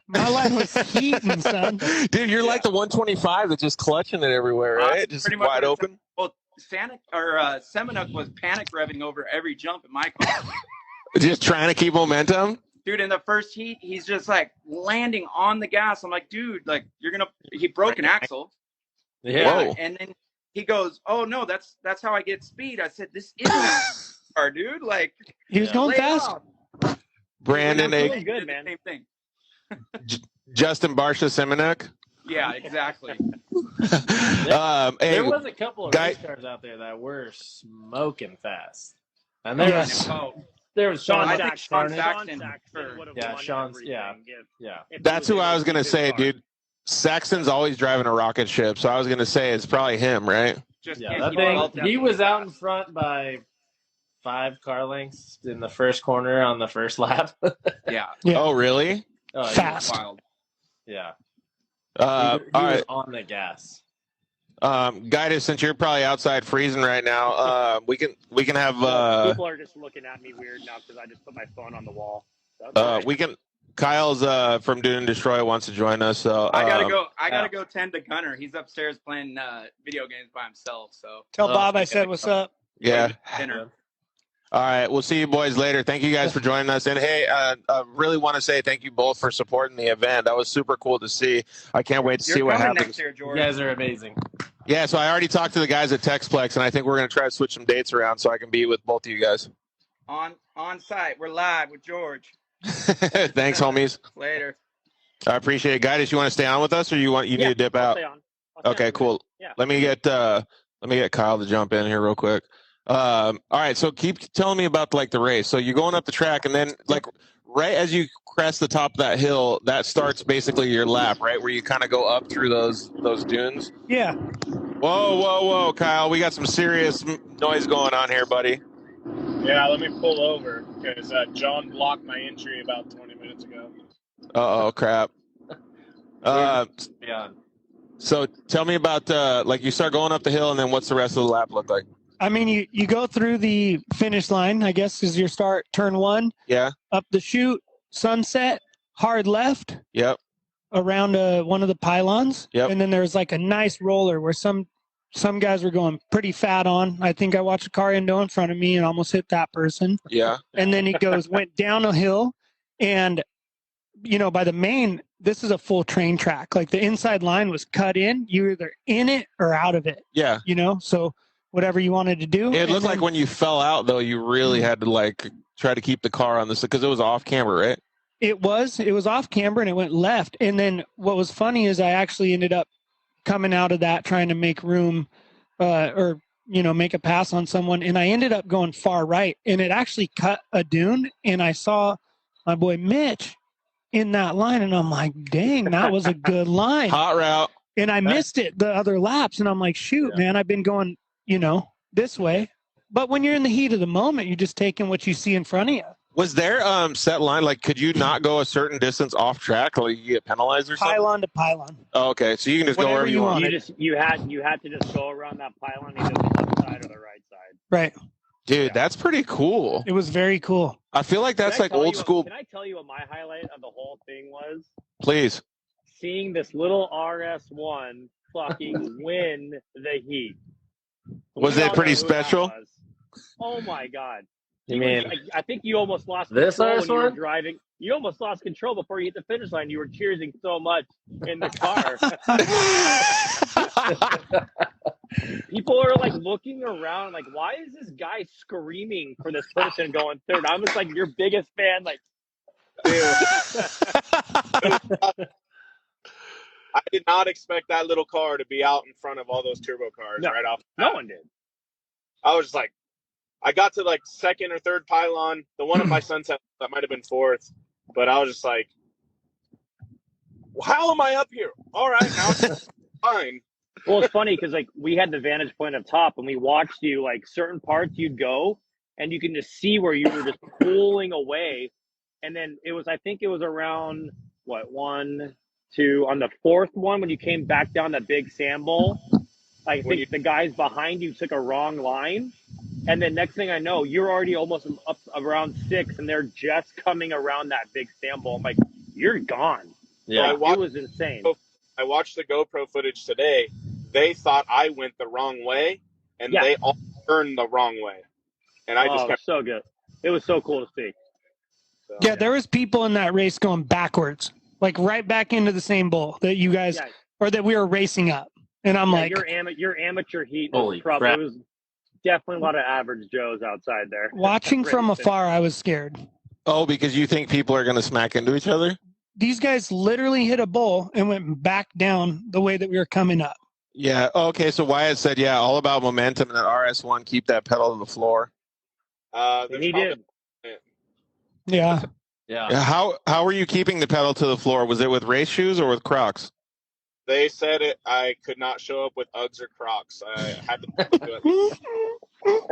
Speaker 3: My line was heating, son.
Speaker 2: Dude, you're like the 125 that's just clutching it everywhere, right? Just
Speaker 4: pretty much
Speaker 2: wide
Speaker 4: what it
Speaker 2: open.
Speaker 4: Well, Semenuk was panic revving over every jump in my car.
Speaker 2: Just trying to keep momentum.
Speaker 4: Dude, in the first heat, he's just like landing on the gas. I'm like, dude, like he broke an axle.
Speaker 6: Yeah.
Speaker 2: Whoa.
Speaker 4: And then he goes, oh no, that's how I get speed. I said, this isn't a car, dude. Like,
Speaker 3: he was going fast.
Speaker 2: Brandon,
Speaker 7: Feeling good, man.
Speaker 4: Same thing.
Speaker 2: Justin Barsha Semenuk.
Speaker 4: Yeah, exactly.
Speaker 2: Hey,
Speaker 6: There was a couple of race cars out there that were smoking fast. And there was
Speaker 7: Sean
Speaker 6: Sean
Speaker 7: Saxton would have won
Speaker 6: Sean's,
Speaker 7: everything.
Speaker 2: That's who I was going to say, dude. Saxton's always driving a rocket ship, so I was going to say it's probably him, right?
Speaker 6: He was out in front by 5 car lengths in the first corner on the first lap.
Speaker 4: Yeah.
Speaker 2: Oh, really?
Speaker 6: Oh,
Speaker 3: fast.
Speaker 4: Wild.
Speaker 6: Yeah.
Speaker 2: He
Speaker 6: all
Speaker 2: right.
Speaker 6: was on the gas.
Speaker 2: Guidus, since you're probably outside freezing right now, we can have.
Speaker 7: People are just looking at me weird now because I just put my phone on the wall.
Speaker 2: We can. Kyle's from Dune and Destroy wants to join us, so
Speaker 4: I gotta go tend to Gunner. He's upstairs playing video games by himself. So
Speaker 3: tell Bob I said what's up.
Speaker 2: Yeah.
Speaker 4: Dinner.
Speaker 2: All right, we'll see you boys later. Thank you guys for joining us. And hey, I really want to say thank you both for supporting the event. That was super cool to see. I can't wait to see what happens.
Speaker 4: Next year, George.
Speaker 6: You guys are amazing.
Speaker 2: Yeah, so I already talked to the guys at Texplex, and I think we're going to try to switch some dates around so I can be with both of you guys.
Speaker 4: On site, we're live with George.
Speaker 2: Thanks, homies.
Speaker 4: Later.
Speaker 2: I appreciate it, guys. You want to stay on with us, or you need to dip out?
Speaker 7: Stay on.
Speaker 2: Okay, cool.
Speaker 7: Yeah.
Speaker 2: Let me get Kyle to jump in here real quick. All right, so keep telling me about like the race. So you're going up the track, and then like right as you crest the top of that hill, that starts basically your lap, right, where you kind of go up through those dunes.
Speaker 3: Yeah.
Speaker 2: Whoa, Kyle, we got some serious noise going on here, buddy.
Speaker 8: Yeah, let me pull over because John blocked my entry about 20 minutes ago.
Speaker 2: Oh crap.
Speaker 6: Yeah.
Speaker 2: So tell me about like you start going up the hill, and then what's the rest of the lap look like?
Speaker 3: I mean, you go through the finish line, I guess, is your start, turn 1.
Speaker 2: Yeah.
Speaker 3: Up the chute, sunset, hard left.
Speaker 2: Yep.
Speaker 3: Around one of the pylons.
Speaker 2: Yep.
Speaker 3: And then there's like a nice roller where some guys were going pretty fat on. I think I watched a car endo in front of me and almost hit that person.
Speaker 2: Yeah.
Speaker 3: And then it went down a hill, and by the main, this is a full train track. Like the inside line was cut in. You're either in it or out of it.
Speaker 2: Yeah.
Speaker 3: So whatever you wanted to do.
Speaker 2: It looked like when you fell out, though, you really had to like try to keep the car on this because it was off camber, right?
Speaker 3: It was off camber and it went left. And then what was funny is I actually ended up coming out of that trying to make room or make a pass on someone. And I ended up going far right, and it actually cut a dune. And I saw my boy Mitch in that line, and I'm like, dang, that was a good line.
Speaker 2: Hot route.
Speaker 3: And I missed it the other laps, and I'm like, shoot, man, I've been going, this way. But when you're in the heat of the moment, you're just taking what you see in front of you.
Speaker 2: Was there set line? Like, could you not go a certain distance off track, like you get penalized or something?
Speaker 3: Pylon to pylon.
Speaker 2: Oh, okay, so you can just go wherever you want.
Speaker 7: You had to just go around that pylon, either the left side or the right side.
Speaker 3: Right.
Speaker 2: Dude, that's pretty cool.
Speaker 3: It was very cool.
Speaker 2: I feel like that's like old school.
Speaker 7: Can I tell you what my highlight of the whole thing was?
Speaker 2: Please.
Speaker 7: Seeing this little RS1 fucking win the heat.
Speaker 2: Was it pretty special?
Speaker 7: Oh my god!
Speaker 6: You mean?
Speaker 7: I think you almost lost
Speaker 6: this
Speaker 7: control when you were
Speaker 6: RS1?
Speaker 7: driving. You almost lost control before you hit the finish line. You were cheering so much in the car. People are like looking around, like, why is this guy screaming for this person going third? I'm just like your biggest fan, like.
Speaker 8: I did not expect that little car to be out in front of all those turbo cars right off.
Speaker 7: No one did.
Speaker 8: I was just like, I got to like second or third pylon. The one at my sunset that might have been fourth, but I was just like, how am I up here? All right, now it's fine.
Speaker 7: Well, it's funny because like we had the vantage point up top, and we watched you like certain parts you'd go, and you can just see where you were just pulling away, and then I think it was around 1, 2 on the fourth one when you came back down that big sand bowl. I think the guys behind you took a wrong line. And then next thing I know, you're already almost up around 6, and they're just coming around that big sample. I'm like, you're gone.
Speaker 6: Yeah.
Speaker 7: Like, it was insane.
Speaker 8: I watched the GoPro footage today. They thought I went the wrong way, and they all turned the wrong way. And I just kept.
Speaker 7: So good. It was so cool to see.
Speaker 8: So,
Speaker 3: Yeah, there was people in that race going backwards, like right back into the same bowl that you guys, or that we were racing up. And I'm like,
Speaker 7: your amateur heat
Speaker 6: Holy
Speaker 7: was probably
Speaker 6: crap.
Speaker 7: it was definitely a lot of average Joes outside there.
Speaker 3: watching from afar, I was scared.
Speaker 2: Oh, because you think people are going to smack into each other?
Speaker 3: These guys literally hit a bowl and went back down the way that we were coming up.
Speaker 2: Yeah. Okay. So Wyatt said, yeah, all about momentum and that RS1, keep that pedal to the floor.
Speaker 7: And he did.
Speaker 3: Yeah.
Speaker 6: Yeah.
Speaker 2: How were you keeping the pedal to the floor? Was it with race shoes or with Crocs?
Speaker 8: They said it. I could not show up with Uggs or Crocs. I had to do it.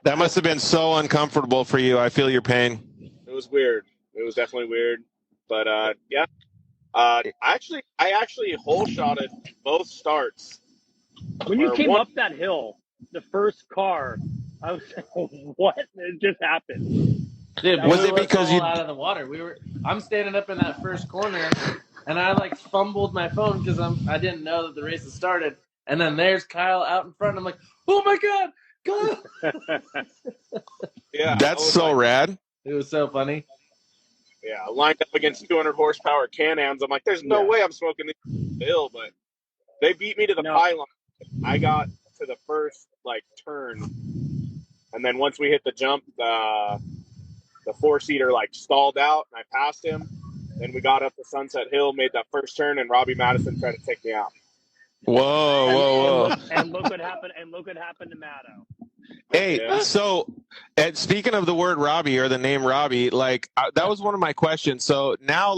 Speaker 2: That must have been so uncomfortable for you. I feel your pain.
Speaker 8: It was weird. It was definitely weird. But yeah. I actually hole shotted both starts.
Speaker 7: When you came up that hill, the first car, I was like, what? It just happened.
Speaker 6: Dude,
Speaker 2: was it because you
Speaker 6: out of the water? I'm standing up in that first corner, and I like fumbled my phone because I didn't know that the race had started. And then there's Kyle out in front. I'm like, oh my god, Kyle!
Speaker 8: Yeah,
Speaker 2: that's so rad.
Speaker 6: It was so funny.
Speaker 8: Yeah, lined up against 200 horsepower Can-Ams. I'm like, there's no way I'm smoking this hill, but they beat me to the pylon. I got to the first turn, and then once we hit the jump, the four-seater stalled out, and I passed him. Then we got up the Sunset Hill, made that first turn, and Robbie Madison tried to take me out.
Speaker 2: Whoa.
Speaker 7: And look what happened. And look what happened to Maddo.
Speaker 2: Hey, so speaking of the word Robbie or the name Robbie, that was one of my questions. So now,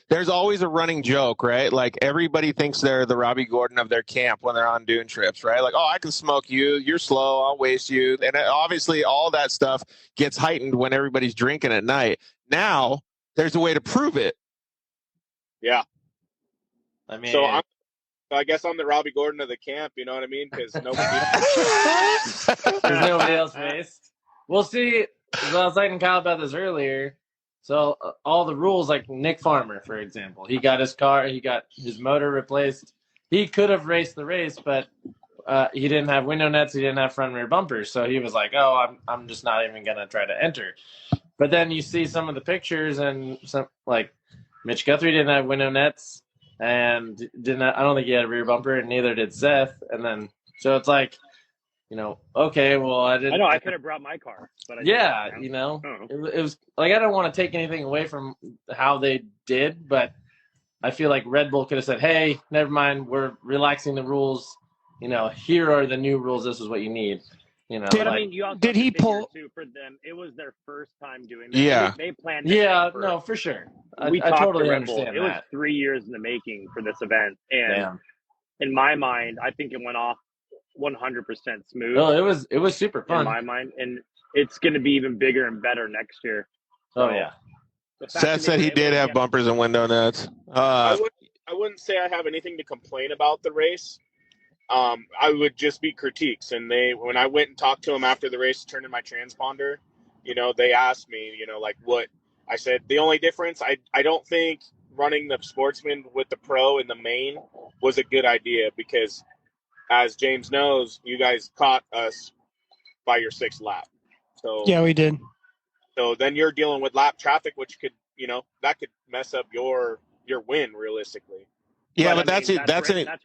Speaker 2: there's always a running joke, right? Like everybody thinks they're the Robbie Gordon of their camp when they're on dune trips, right? Like, oh, I can smoke you. You're slow. I'll waste you. And obviously all that stuff gets heightened when everybody's drinking at night. Now there's a way to prove it.
Speaker 8: Yeah.
Speaker 6: I mean,
Speaker 8: so I guess I'm the Robbie Gordon of the camp, you know what I mean? Because nobody
Speaker 6: there's nobody else raced. We'll see. I was talking to Kyle about this earlier. So all the rules, like Nick Farmer, for example, he got his car, he got his motor replaced. He could have raced the race, but he didn't have window nets, he didn't have front and rear bumpers, so he was like, "Oh, I'm just not even gonna try to enter." But then you see some of the pictures, and some Mitch Guthrie didn't have window nets. And I don't think he had a rear bumper, and neither did Seth. And then, so it's okay, well, I didn't.
Speaker 7: I know I could have brought my car, but
Speaker 6: it was I don't want to take anything away from how they did, but I feel like Red Bull could have said, "Hey, never mind, we're relaxing the rules. Here are the new rules. This is what you need."
Speaker 3: Did he pull?
Speaker 7: Too, for them, it was their first time doing that.
Speaker 2: Yeah,
Speaker 7: they planned.
Speaker 6: Yeah, no, for sure. I totally understand
Speaker 7: that. It was 3 years in the making for this event, and in my mind, I think it went off 100% smooth.
Speaker 6: Oh, it was super fun
Speaker 7: in my mind, and it's going to be even bigger and better next year.
Speaker 6: So, yeah.
Speaker 2: Seth said he did have bumpers and window nets.
Speaker 8: I wouldn't say I have anything to complain about the race. I would just be critiques. And when I went and talked to them after the race, turned in my transponder, they asked me, what I said. The only difference, I don't think running the Sportsman with the Pro in the main was a good idea because, as James knows, you guys caught us by your 6th lap. So
Speaker 3: yeah, we did.
Speaker 8: So then you're dealing with lap traffic, which could, that could mess up your win realistically.
Speaker 2: Yeah, but that's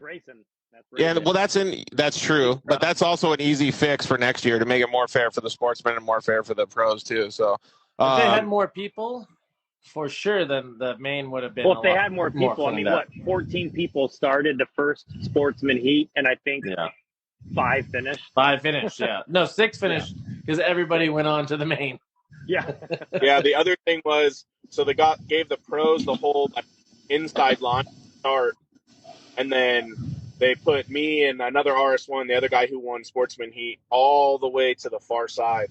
Speaker 7: racing.
Speaker 2: Yeah, well, that's true, but that's also an easy fix for next year to make it more fair for the sportsmen and more fair for the pros too. So
Speaker 6: if they had more people, for sure, then the main would have been.
Speaker 7: Well, if they had more people, I mean, 14 people started the first Sportsman heat, and I think 5 finished.
Speaker 6: 5 finished, yeah. No, 6 finished because everybody went on to the main.
Speaker 7: Yeah.
Speaker 8: Yeah. The other thing was, so they gave the pros the whole inside line start, and then they put me and another RS1, the other guy who won Sportsman Heat, all the way to the far side.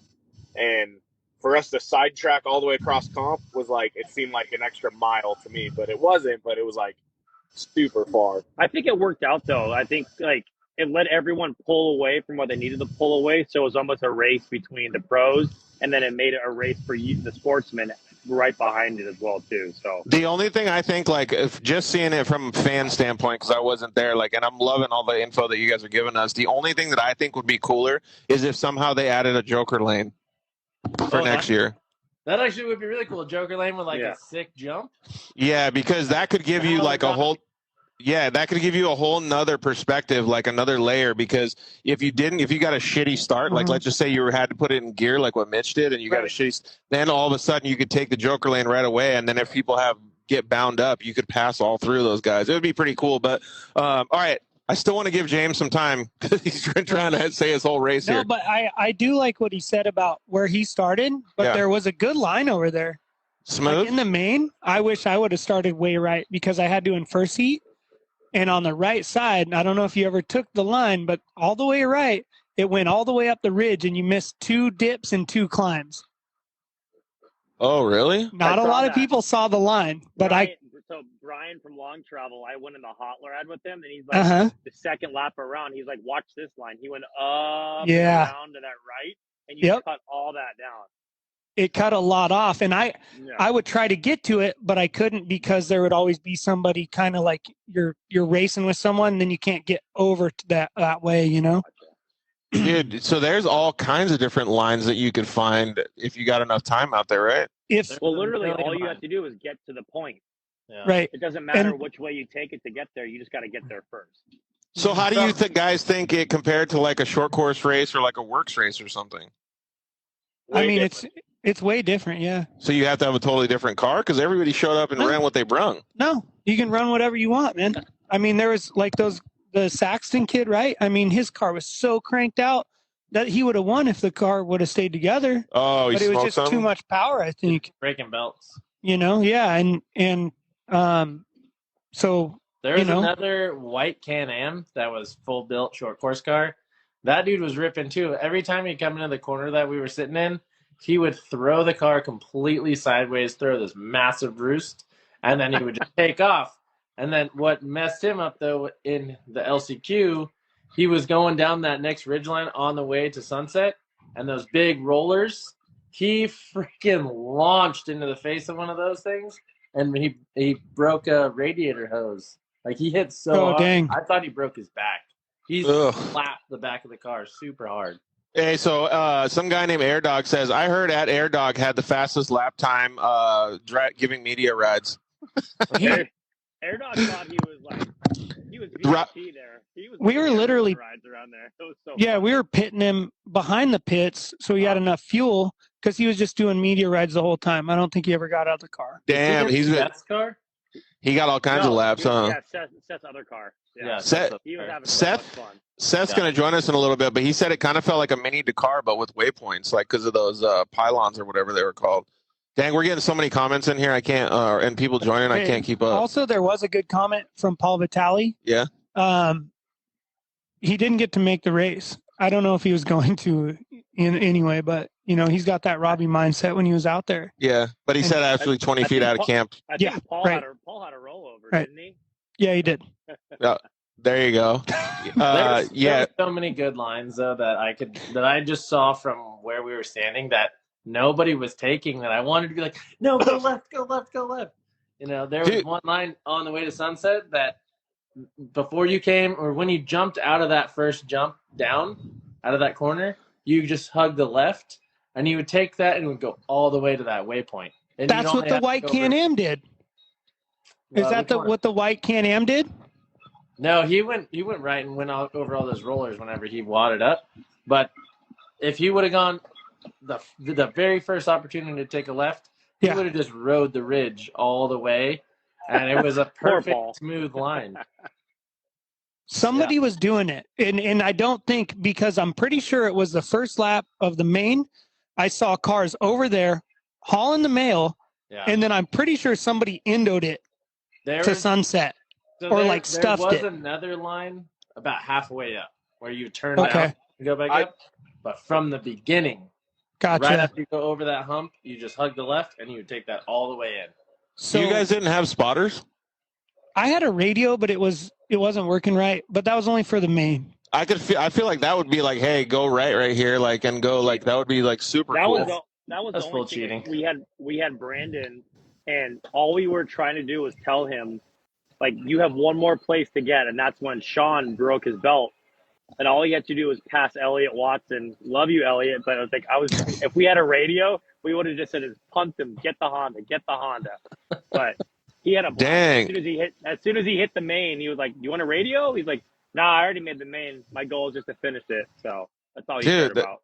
Speaker 8: And for us to sidetrack all the way across comp was it seemed like an extra mile to me, but it wasn't, but it was super far.
Speaker 7: I think it worked out though. I think it let everyone pull away from what they needed to pull away. So it was almost a race between the pros, and then it made it a race for you, the sportsmen right behind it as well too. So
Speaker 2: The only thing I think, like, if just seeing it from a fan standpoint, because I wasn't there, like, and I'm loving all the info that you guys are giving us. The only thing that I think would be cooler is if somehow they added a Joker lane for next year.
Speaker 6: That actually would be really cool. Joker lane with like
Speaker 7: Yeah.
Speaker 6: a sick jump.
Speaker 2: Yeah, because that could give you like a whole. Yeah, that could give you a whole nother perspective, like another layer. Because if you got a shitty start, like let's just say you had to put it in gear, like what Mitch did, and you got a shitty, then all of a sudden you could take the Joker lane right away, and then if people get bound up, you could pass all through those guys. It would be pretty cool. But all right, I still want to give James some time because he's trying to say his whole race here.
Speaker 3: No, but I do like what he said about where he started. But there was a good line over there.
Speaker 2: Smooth
Speaker 3: like in the main. I wish I would have started way right because I had to in first heat. And on the right side, I don't know if you ever took the line, but all the way right, it went all the way up the ridge, and you missed 2 dips and 2 climbs.
Speaker 2: Oh, really?
Speaker 3: Not a lot of people saw the line, but
Speaker 7: So Brian from Long Travel, I went in the hot ride with him, and he's like, the second lap around, he's like, watch this line. He went up and around to that right, and you cut all that down.
Speaker 3: It cut a lot off, and I would try to get to it, but I couldn't because there would always be somebody kind of like you're racing with someone, and then you can't get over to that way, you know?
Speaker 2: Dude, so there's all kinds of different lines that you could find if you got enough time out there, right?
Speaker 7: Well, literally, all you have to do is get to the point.
Speaker 6: Yeah.
Speaker 3: Right.
Speaker 7: It doesn't matter which way you take it to get there. You just got to get there first.
Speaker 2: So how do you guys think it compared to like a short course race or like a works race or something?
Speaker 3: I mean, it's way different, yeah.
Speaker 2: So you have to have a totally different car because everybody showed up and ran what they brung.
Speaker 3: No, you can run whatever you want, man. I mean, there was like the Saxton kid, right? I mean, his car was so cranked out that he would have won if the car would have stayed together.
Speaker 2: Oh,
Speaker 3: but it was just too much power, I think.
Speaker 6: Breaking belts.
Speaker 3: You know, yeah, and so
Speaker 6: there was another white Can-Am that was full built short course car. That dude was ripping too. Every time he'd come into the corner that we were sitting in, he would throw the car completely sideways, throw this massive roost, and then he would just take off. And then what messed him up, though, in the LCQ, he was going down that next ridgeline on the way to Sunset, and those big rollers, he freaking launched into the face of one of those things, and he broke a radiator hose. Like, he hit so hard.
Speaker 3: Dang.
Speaker 6: I thought he broke his back. He slapped the back of the car super hard.
Speaker 2: Hey, so some guy named AirDog says, I heard at AirDog had the fastest lap time giving media rides.
Speaker 7: AirDog thought he was VIP there.
Speaker 3: We were literally
Speaker 7: rides around there. It was so
Speaker 3: fun. We were pitting him behind the pits so he had enough fuel because he was just doing media rides the whole time. I don't think he ever got out of the car.
Speaker 2: Damn, he's
Speaker 6: Seth's car?
Speaker 2: He got all kinds of laps, huh?
Speaker 7: Yeah, Seth's other car.
Speaker 6: Yeah,
Speaker 7: he was having so much fun.
Speaker 2: Seth's going to join us in a little bit, but he said it kind of felt like a mini Dakar, but with waypoints, like because of those pylons or whatever they were called. Dang, we're getting so many comments in here. I can't, and people joining. I can't keep up.
Speaker 3: Also, there was a good comment from Paul Vitale.
Speaker 2: Yeah.
Speaker 3: He didn't get to make the race. I don't know if he was going to anyway, but he's got that Robbie mindset when he was out there.
Speaker 2: Yeah, but he said actually 20 feet out of camp.
Speaker 7: I think Paul had a rollover, didn't he?
Speaker 3: Yeah, he did.
Speaker 2: There you go.
Speaker 6: There were so many good lines though that I just saw from where we were standing that nobody was taking that I wanted to be like, no, go left, go left, go left. There was one line on the way to Sunset that before you came or when you jumped out of that first jump down out of that corner, you just hugged the left and you would take that and it would go all the way to that waypoint. And
Speaker 3: that's what the white Can-Am did. Is that what the white Can-Am did?
Speaker 6: No, he went right and went over all those rollers whenever he wadded up. But if he would have gone the very first opportunity to take a left, he would have just rode the ridge all the way, and it was a perfect smooth line.
Speaker 3: Somebody was doing it, and I don't think, because I'm pretty sure it was the first lap of the main, I saw cars over there hauling the mail, and then I'm pretty sure somebody endoed it to Sunset.
Speaker 6: So
Speaker 3: or stuffed it.
Speaker 6: There was another line about halfway up where you turn out and go back up. But from the beginning,
Speaker 3: right
Speaker 6: after you go over that hump, you just hug the left and you take that all the way in.
Speaker 2: So you guys didn't have spotters?
Speaker 3: I had a radio, but it wasn't working right. But that was only for the main.
Speaker 2: I feel like that would be like, hey, go right here, like, and go like that would be like super
Speaker 7: That
Speaker 2: cool.
Speaker 7: was
Speaker 6: That's
Speaker 7: the only
Speaker 6: full
Speaker 7: thing.
Speaker 6: cheating.
Speaker 7: We had Brandon, and all we were trying to do was tell him, like, you have one more place to get, and that's when Sean broke his belt, and all he had to do was pass Elliot Watson. Love you, Elliot, but I was like, if we had a radio, we would have just said, punt him, get the Honda. But he had a blast.
Speaker 2: Dang.
Speaker 7: As soon as he hit the main, he was like, "You want a radio?" He's like, "Nah, I already made the main. My goal is just to finish it." So that's all he cared about.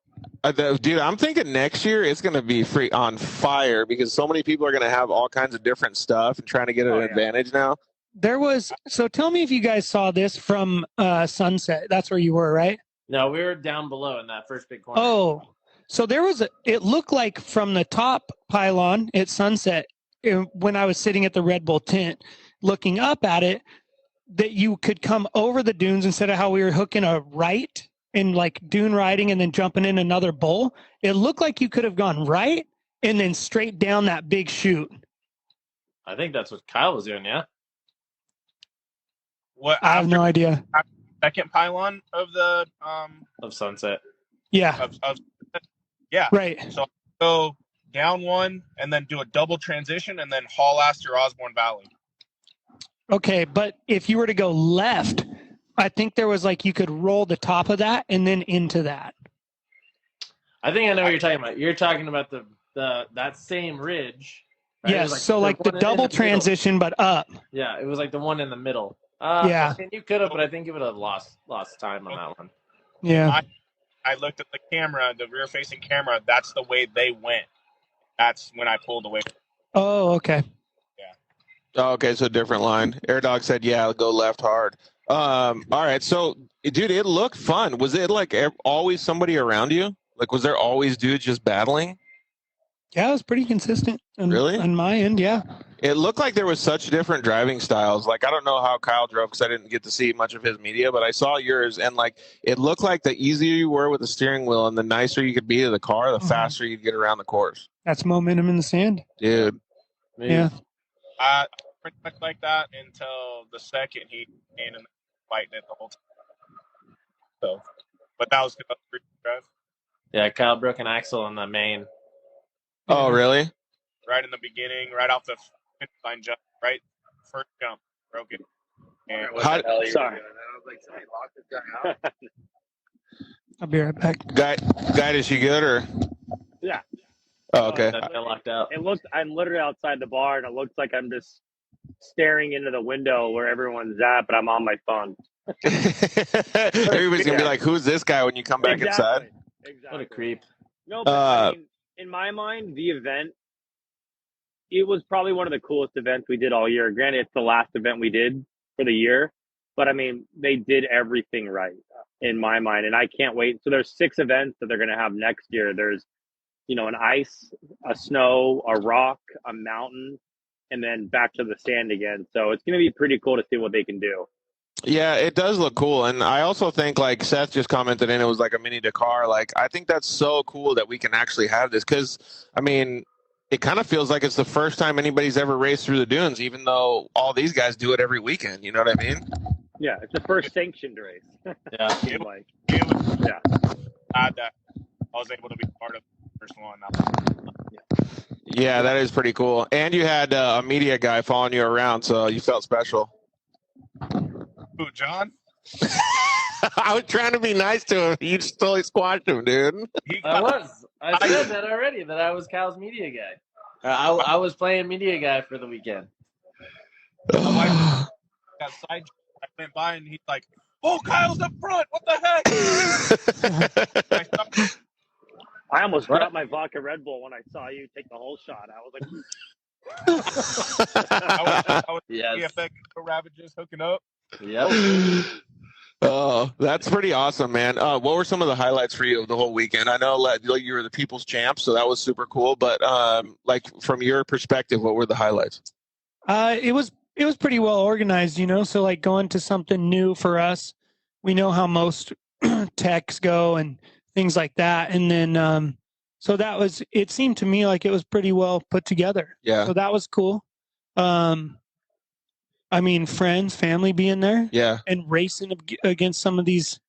Speaker 2: Dude, I'm thinking next year it's going to be free on fire because so many people are going to have all kinds of different stuff and trying to get an advantage now.
Speaker 3: So tell me if you guys saw this from Sunset. That's where you were, right?
Speaker 6: No, we were down below in that first big corner.
Speaker 3: Oh, so it looked like from the top pylon at Sunset, when I was sitting at the Red Bull tent looking up at it, that you could come over the dunes instead of how we were hooking a right and like dune riding and then jumping in another bowl. It looked like you could have gone right and then straight down that big chute.
Speaker 6: I think that's what Kyle was doing, yeah?
Speaker 8: What?
Speaker 3: I have no idea.
Speaker 8: Second pylon of the
Speaker 6: Of Sunset.
Speaker 3: Yeah.
Speaker 8: Yeah.
Speaker 3: Right.
Speaker 8: So go down one and then do a double transition and then haul ass through Osborne Valley.
Speaker 3: Okay, but if you were to go left, I think there was like you could roll the top of that and then into that.
Speaker 6: I think I know what you're talking about. You're talking about the that same ridge. Right?
Speaker 3: Yes,
Speaker 6: Like
Speaker 3: so like the double transition, but up.
Speaker 6: Yeah, it was like the one in the middle.
Speaker 3: Yeah.
Speaker 6: I mean, you could have, but I think you would have lost time on that one.
Speaker 3: Yeah.
Speaker 8: I looked at the camera, the rear-facing camera. That's the way they went. That's when I pulled away.
Speaker 3: Oh, okay.
Speaker 2: Oh, okay, so different line. Air Dog said, yeah, go left hard. All right, so, dude, it looked fun. Was it, like, always somebody around you? Like, was there always dudes just battling?
Speaker 3: Yeah, it was pretty consistent.
Speaker 2: Really?
Speaker 3: On my end, yeah.
Speaker 2: It looked like there was such different driving styles. Like, I don't know how Kyle drove because I didn't get to see much of his media, but I saw yours, and, like, it looked like the easier you were with the steering wheel and the nicer you could be to the car, the faster you'd get around the course.
Speaker 3: That's momentum in the sand.
Speaker 2: Dude.
Speaker 3: Yeah.
Speaker 8: Pretty much like that until the second heat and fighting it the whole time. So, but that was good drive.
Speaker 6: Yeah, Kyle broke an axle on the main.
Speaker 2: Oh, really?
Speaker 8: Right in the beginning, right off the finish line jump, right first jump, broke it. And
Speaker 7: Sorry.
Speaker 3: I'll be right back.
Speaker 2: Guy, is she good or?
Speaker 7: Yeah.
Speaker 2: Oh, okay.
Speaker 6: That got locked out.
Speaker 7: I'm literally outside the bar, and it looks like I'm just staring into the window where everyone's at, but I'm on my phone.
Speaker 2: Everybody's gonna be like, "Who's this guy?" When you come back inside.
Speaker 7: Exactly.
Speaker 6: What a creep.
Speaker 7: No, but I mean, in my mind, the event, it was probably one of the coolest events we did all year. Granted, it's the last event we did for the year, but I mean, they did everything right in my mind, and I can't wait. So there's 6 events that they're going to have next year. There's, an ice, a snow, a rock, a mountain, and then back to the sand again. So it's going to be pretty cool to see what they can do.
Speaker 2: Yeah, it does look cool. And I also think, like Seth just commented in, it was like a mini Dakar. Like, I think that's so cool that we can actually have this because, I mean, it kind of feels like it's the first time anybody's ever raced through the dunes, even though all these guys do it every weekend. You know what I mean?
Speaker 7: Yeah, it's the first sanctioned race.
Speaker 6: Yeah.
Speaker 8: It was
Speaker 7: Yeah.
Speaker 8: Glad that I was able to be part of the first one.
Speaker 2: Yeah, that is pretty cool. And you had a media guy following you around, so you felt special.
Speaker 8: Who, John?
Speaker 2: I was trying to be nice to him. You just totally squashed him, dude.
Speaker 6: I said that already, that I was Kyle's media guy. I was playing media guy for the weekend.
Speaker 8: I went by and he's like, "Oh, Kyle's up front. What the heck?"
Speaker 7: I almost dropped my vodka Red Bull when I saw you take the whole shot. I was like,
Speaker 8: I was
Speaker 6: Yes.
Speaker 8: EFX Ravages hooking up.
Speaker 6: Yep.
Speaker 2: Oh, that's pretty awesome, man. What were some of the highlights for you of the whole weekend? I know you were the people's champ, so that was super cool. But like from your perspective, what were the highlights?
Speaker 3: It was pretty well organized, So like going to something new for us, we know how most techs go and things like that, and then so that was. It seemed to me like it was pretty well put together.
Speaker 2: Yeah.
Speaker 3: So that was cool. I mean, friends, family being there,
Speaker 2: Yeah,
Speaker 3: and racing against some of these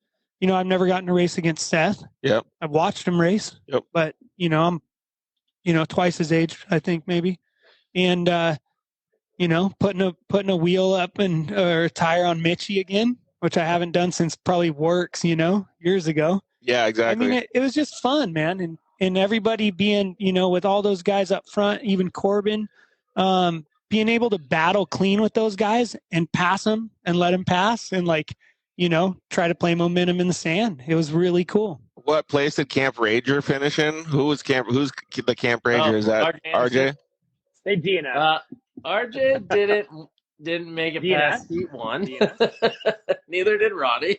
Speaker 3: I've never gotten to race against Seth.
Speaker 2: Yep.
Speaker 3: I've watched him race.
Speaker 2: Yep.
Speaker 3: But I'm twice his age, I think maybe, and putting a wheel up or a tire on Mitchie again, which I haven't done since probably Works, years ago.
Speaker 2: Yeah, exactly.
Speaker 3: I mean, it was just fun, man, and everybody being, with all those guys up front, even Corbin, being able to battle clean with those guys and pass them and let them pass and try to play momentum in the sand. It was really cool.
Speaker 2: What place did Camp Rager finish in? Who's the Camp Rager? Is that RJ?
Speaker 7: They DNF.
Speaker 6: RJ didn't make it past heat 1. Neither did Roddy.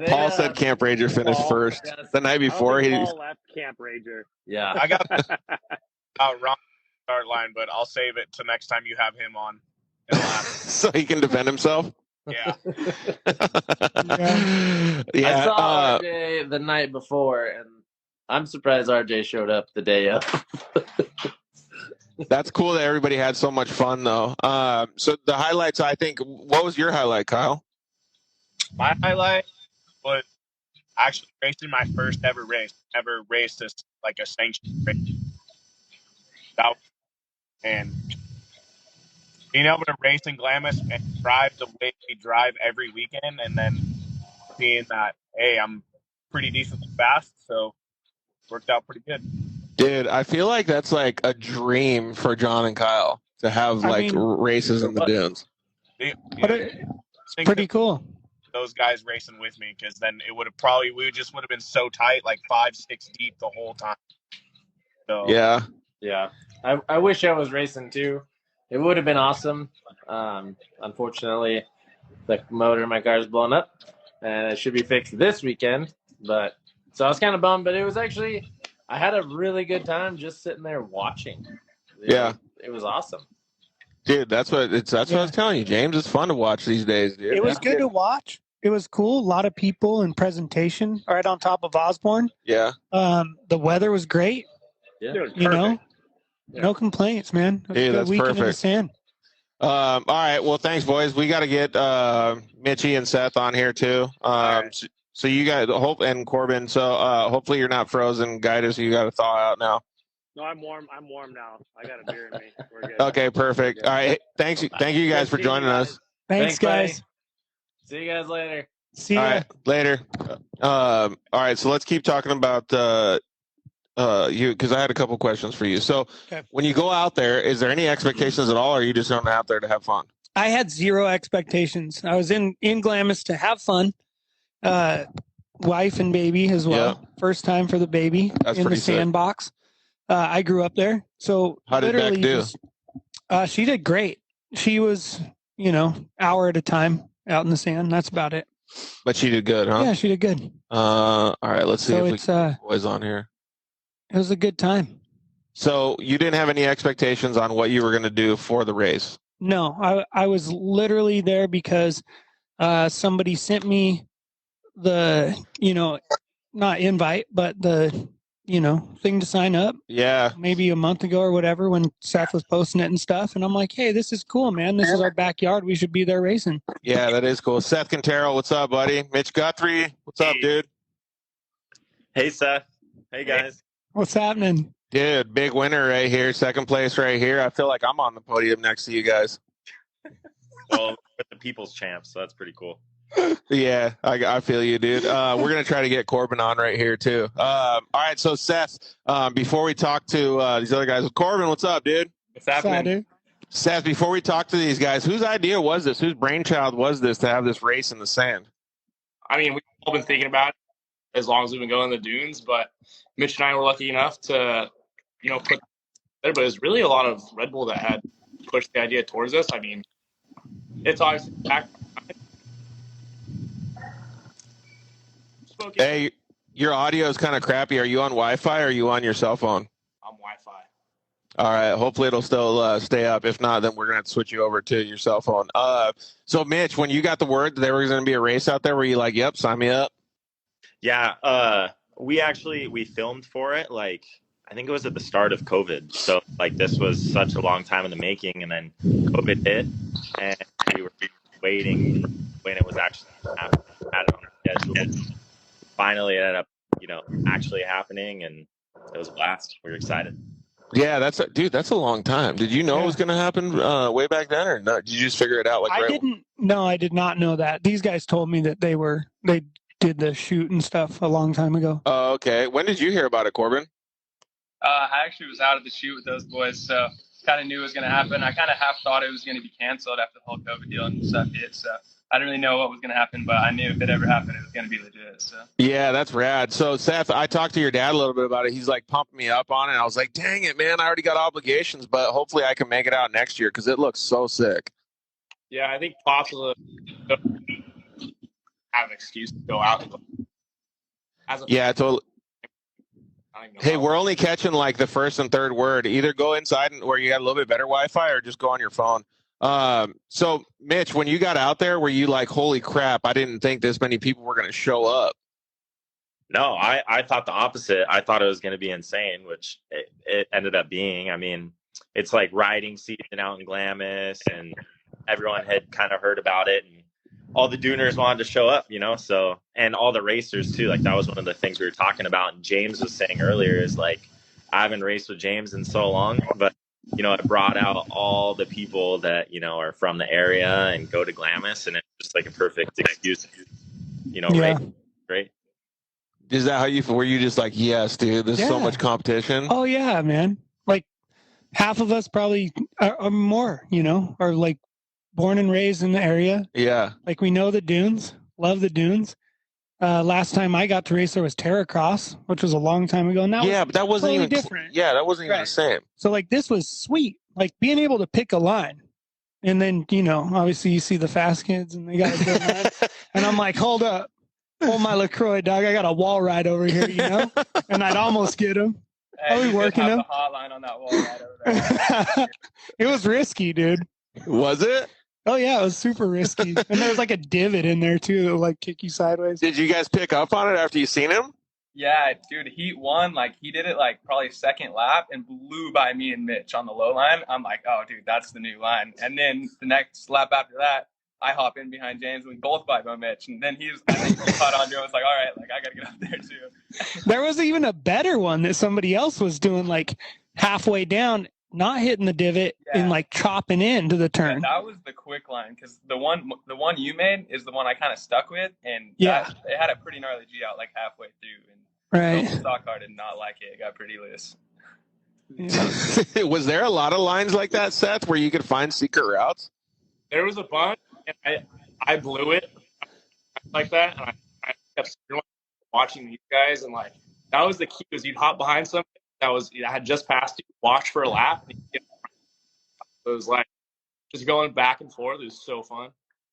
Speaker 2: Paul said Camp Rager finished first. The night before
Speaker 7: Paul left Camp Rager.
Speaker 6: Yeah.
Speaker 8: I got wrong start line, but I'll save it to next time you have him on.
Speaker 2: So he can defend himself?
Speaker 8: Yeah.
Speaker 6: I saw RJ the night before, and I'm surprised RJ showed up the day of.
Speaker 2: That's cool that everybody had so much fun, though. So the highlights, I think, what was your highlight, Kyle?
Speaker 8: My highlight was actually racing my first ever race. Ever raced a sanctioned race. And being able to race in Glamis and drive the way we drive every weekend, and then seeing that, hey, I'm pretty decently fast, so worked out pretty good.
Speaker 2: Dude, I feel like that's like a dream for John and Kyle to have races in the dunes.
Speaker 3: It's pretty cool.
Speaker 8: Those guys racing with me, because then it would have we just would have been so tight, like 5-6 deep the whole time. So
Speaker 2: yeah.
Speaker 6: I wish I was racing too. It would have been awesome. Unfortunately, the motor in my car is blown up, and it should be fixed this weekend. But so I was kind of bummed, but it was actually, I had a really good time just sitting there watching. It was awesome.
Speaker 2: Dude, that's what I was telling you, James. It's fun to watch these days, dude.
Speaker 3: It was good to watch. It was cool. A lot of people and presentation right on top of Osborne.
Speaker 2: Yeah.
Speaker 3: The weather was great.
Speaker 6: Yeah.
Speaker 3: No complaints, man.
Speaker 2: Dude, that's
Speaker 3: weekend
Speaker 2: perfect.
Speaker 3: in the sand.
Speaker 2: All right. Well, thanks, boys. We got to get Mitchie and Seth on here too. So you guys, and Corbin. So hopefully you're not frozen, guys. You got to thaw out now.
Speaker 7: No, I'm warm. I'm warm now. I got a beer in me. We're good.
Speaker 2: Okay, perfect. All right. Thank you guys for joining us.
Speaker 3: Thanks, guys.
Speaker 6: See you guys later.
Speaker 3: See ya.
Speaker 2: All right, later. All right. So let's keep talking about you, because I had a couple questions for you. So when you go out there, is there any expectations at all, or are you just going out there to have fun?
Speaker 3: I had zero expectations. I was in Glamis to have fun. Wife and baby as well. Yeah. First time for the baby. That's in the sandbox. I grew up there. So
Speaker 2: how did Beck do?
Speaker 3: She did great. She was, hour at a time out in the sand. That's about it.
Speaker 2: But she did good, huh?
Speaker 3: Yeah, she did good.
Speaker 2: All right, let's see if we can get boys on here.
Speaker 3: It was a good time.
Speaker 2: So you didn't have any expectations on what you were going to do for the race?
Speaker 3: No, I was literally there because somebody sent me the, not invite, but the, thing to sign up.
Speaker 2: Yeah.
Speaker 3: Maybe a month ago or whatever when Seth was posting it and stuff. And I'm like, hey, this is cool, man. This is our backyard. We should be there racing.
Speaker 2: Yeah, that is cool. Seth Quintero, what's up, buddy? Mitch Guthrie, what's up, dude?
Speaker 9: Hey, Seth. Hey, guys.
Speaker 3: What's happening?
Speaker 2: Dude, big winner right here. Second place right here. I feel like I'm on the podium next to you guys.
Speaker 9: Well, with the people's champs, so that's pretty cool.
Speaker 2: Yeah, I feel you, dude. We're going to try to get Corbin on right here, too. All right, so Seth, before we talk to these other guys, Corbin, what's up, dude?
Speaker 9: What's happening?
Speaker 2: Seth, before we talk to these guys, whose idea was this? Whose brainchild was this to have this race in the sand?
Speaker 10: I mean, we've all been thinking about it as long as we've been going in the dunes, but Mitch and I were lucky enough to, put there, but it was really a lot of Red Bull that had pushed the idea towards us. I mean, it's obviously back.
Speaker 2: Hey, your audio is kind of crappy. Are you on Wi-Fi or are you on your cell phone?
Speaker 10: I'm Wi-Fi.
Speaker 2: All right. Hopefully it'll still stay up. If not, then we're going to have to switch you over to your cell phone. So, Mitch, when you got the word that there was going to be a race out there, were you like, yep, sign me up?
Speaker 9: Yeah. We filmed for it. I think it was at the start of COVID. So, this was such a long time in the making. And then COVID hit, and we were waiting when it was actually happening. Had it on the schedule. Finally, it ended up, actually happening, and it was a blast. We were excited.
Speaker 2: Yeah, that's a long time. Did you know it was going to happen way back then, or not? Did you just figure it out
Speaker 3: I didn't. No, I did not know that. These guys told me that they did the shoot and stuff a long time ago.
Speaker 2: Oh, okay. When did you hear about it, Corbin?
Speaker 11: I actually was out at the shoot with those boys, so kind of knew it was going to happen. I kind of half thought it was going to be canceled after the whole COVID deal and stuff hit, so I didn't really know what was going to happen, but I knew if it ever happened, it was going to be legit. So
Speaker 2: Yeah, that's rad. So, Seth, I talked to your dad a little bit about it. He's like pumping me up on it. I was like, dang it, man, I already got obligations, but hopefully I can make it out next year because it looks so sick.
Speaker 10: Yeah, I think Pops will have an excuse to go out.
Speaker 2: Yeah, totally. Hey, we're only catching like the first and third word. Either go inside where you got a little bit better Wi-Fi or just go on your phone. So, Mitch, when you got out there, were you like, holy crap, I didn't think this many people were going to show up?
Speaker 9: No, I thought the opposite. I thought it was going to be insane, which it ended up being. I mean, it's like riding season out in Glamis, and everyone had kind of heard about it, and all the Dooners wanted to show up, so, and all the racers too. Like, that was one of the things we were talking about, and James was saying earlier is like, I haven't raced with James in so long, but it brought out all the people that are from the area and go to Glamis, and it's just like a perfect excuse race. Great.
Speaker 2: Is that how you were? You just like, yes, dude, there's so much competition?
Speaker 3: Oh yeah, man. Like half of us probably are more, are like born and raised in the area.
Speaker 2: Yeah.
Speaker 3: Like we know the dunes, love the dunes. Last time I got to race there was Terracross, which was a long time ago. Now,
Speaker 2: but that wasn't
Speaker 3: totally
Speaker 2: even
Speaker 3: different.
Speaker 2: That wasn't even the same.
Speaker 3: So like this was sweet, like being able to pick a line, and then obviously you see the fast kids and they got a good line, and I'm like, hold up, hold my LaCroix, dog. I got a wall ride over here, and I'd almost get him.
Speaker 11: I'll be working him.
Speaker 3: The
Speaker 11: hotline on that wall ride over there.
Speaker 3: It was risky, dude.
Speaker 2: Was it?
Speaker 3: Oh yeah, it was super risky, and there was like a divot in there too that would like kick you sideways.
Speaker 2: Did you guys pick up on it after you seen him?
Speaker 11: Yeah, dude, Heat 1, like he did it like probably second lap and blew by me and Mitch on the low line. I'm like, oh, dude, that's the new line. And then the next lap after that, I hop in behind James and we both by Mitch. And then I think he caught on to it. I was like, all right, like I got to get up there too.
Speaker 3: There was even a better one that somebody else was doing like halfway down, not hitting the divot and like chopping into the turn.
Speaker 11: Yeah, that was the quick line because the one you made is the one I kind of stuck with, and it had a pretty gnarly G out like halfway through, and the stock car did not like it. It got pretty loose.
Speaker 2: Yeah. Was there a lot of lines like that, Seth, where you could find secret routes?
Speaker 10: There was a bunch, and I blew it like that, and I kept watching these guys, and like that was the key, was you'd hop behind something that had just passed you, watch for a lap, and it was like just going back and forth. It was so fun,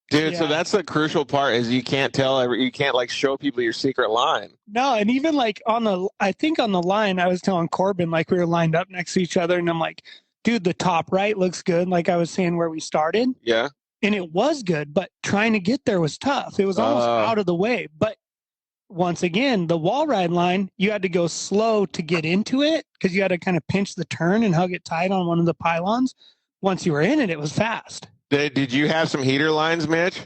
Speaker 2: dude. So that's the crucial part, is you can't like show people your secret line.
Speaker 3: No, and even like I think on the line, I was telling Corbin, like we were lined up next to each other, and I'm like, dude, the top right looks good. Like I was saying where we started.
Speaker 2: Yeah.
Speaker 3: And it was good, but trying to get there was tough. It was almost out of the way. But once again, the wall ride line, you had to go slow to get into it because you had to kind of pinch the turn and hug it tight on one of the pylons. Once you were in it, it was fast.
Speaker 2: Did you have some heater lines, Mitch?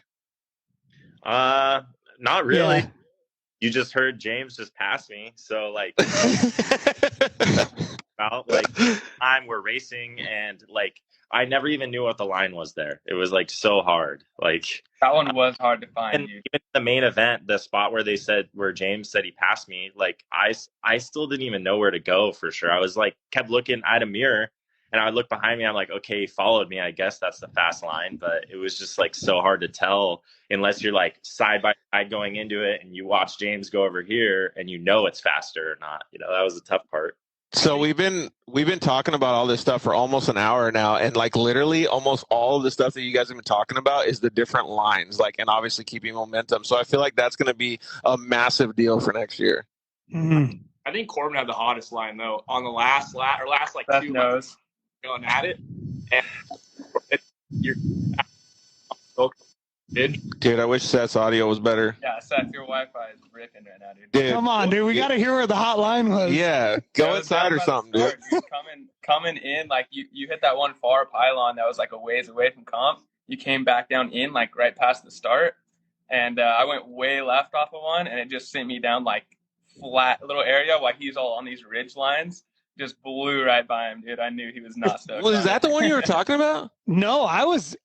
Speaker 9: Not really. Yeah. You just heard James just pass me. So like, about like time we're racing, and like I never even knew what the line was there. It was like so hard. Like
Speaker 11: that one was hard to find.
Speaker 9: And even the main event, the spot where James said he passed me, like I still didn't even know where to go for sure. I was like, kept looking at a mirror, and I would look behind me. I'm like, okay, he followed me. I guess that's the fast line, but it was just like so hard to tell unless you're like side by side going into it and you watch James go over here and it's faster or not. That was the tough part.
Speaker 2: So we've been talking about all this stuff for almost an hour now, and like literally almost all of the stuff that you guys have been talking about is the different lines, like, and obviously keeping momentum. So I feel like that's going to be a massive deal for next year.
Speaker 3: Mm-hmm.
Speaker 10: I think Corbin had the hottest line though on the last lap or last like
Speaker 11: Beth
Speaker 10: 2
Speaker 11: knows.
Speaker 10: Going at it, and you're
Speaker 2: dude, I wish Seth's audio was better.
Speaker 11: Yeah, Seth, your Wi-Fi is ripping right now, dude.
Speaker 3: Come on, dude. We got to hear where the hot line was.
Speaker 2: Yeah, go inside or something, dude.
Speaker 11: Coming in, like you hit that one far pylon that was like a ways away from comp. You came back down in like right past the start, and I went way left off of one, and it just sent me down like flat little area while he's all on these ridge lines. Just blew right by him, dude. I knew he was not stoked.
Speaker 2: Was that the one you were talking about?
Speaker 3: No, I was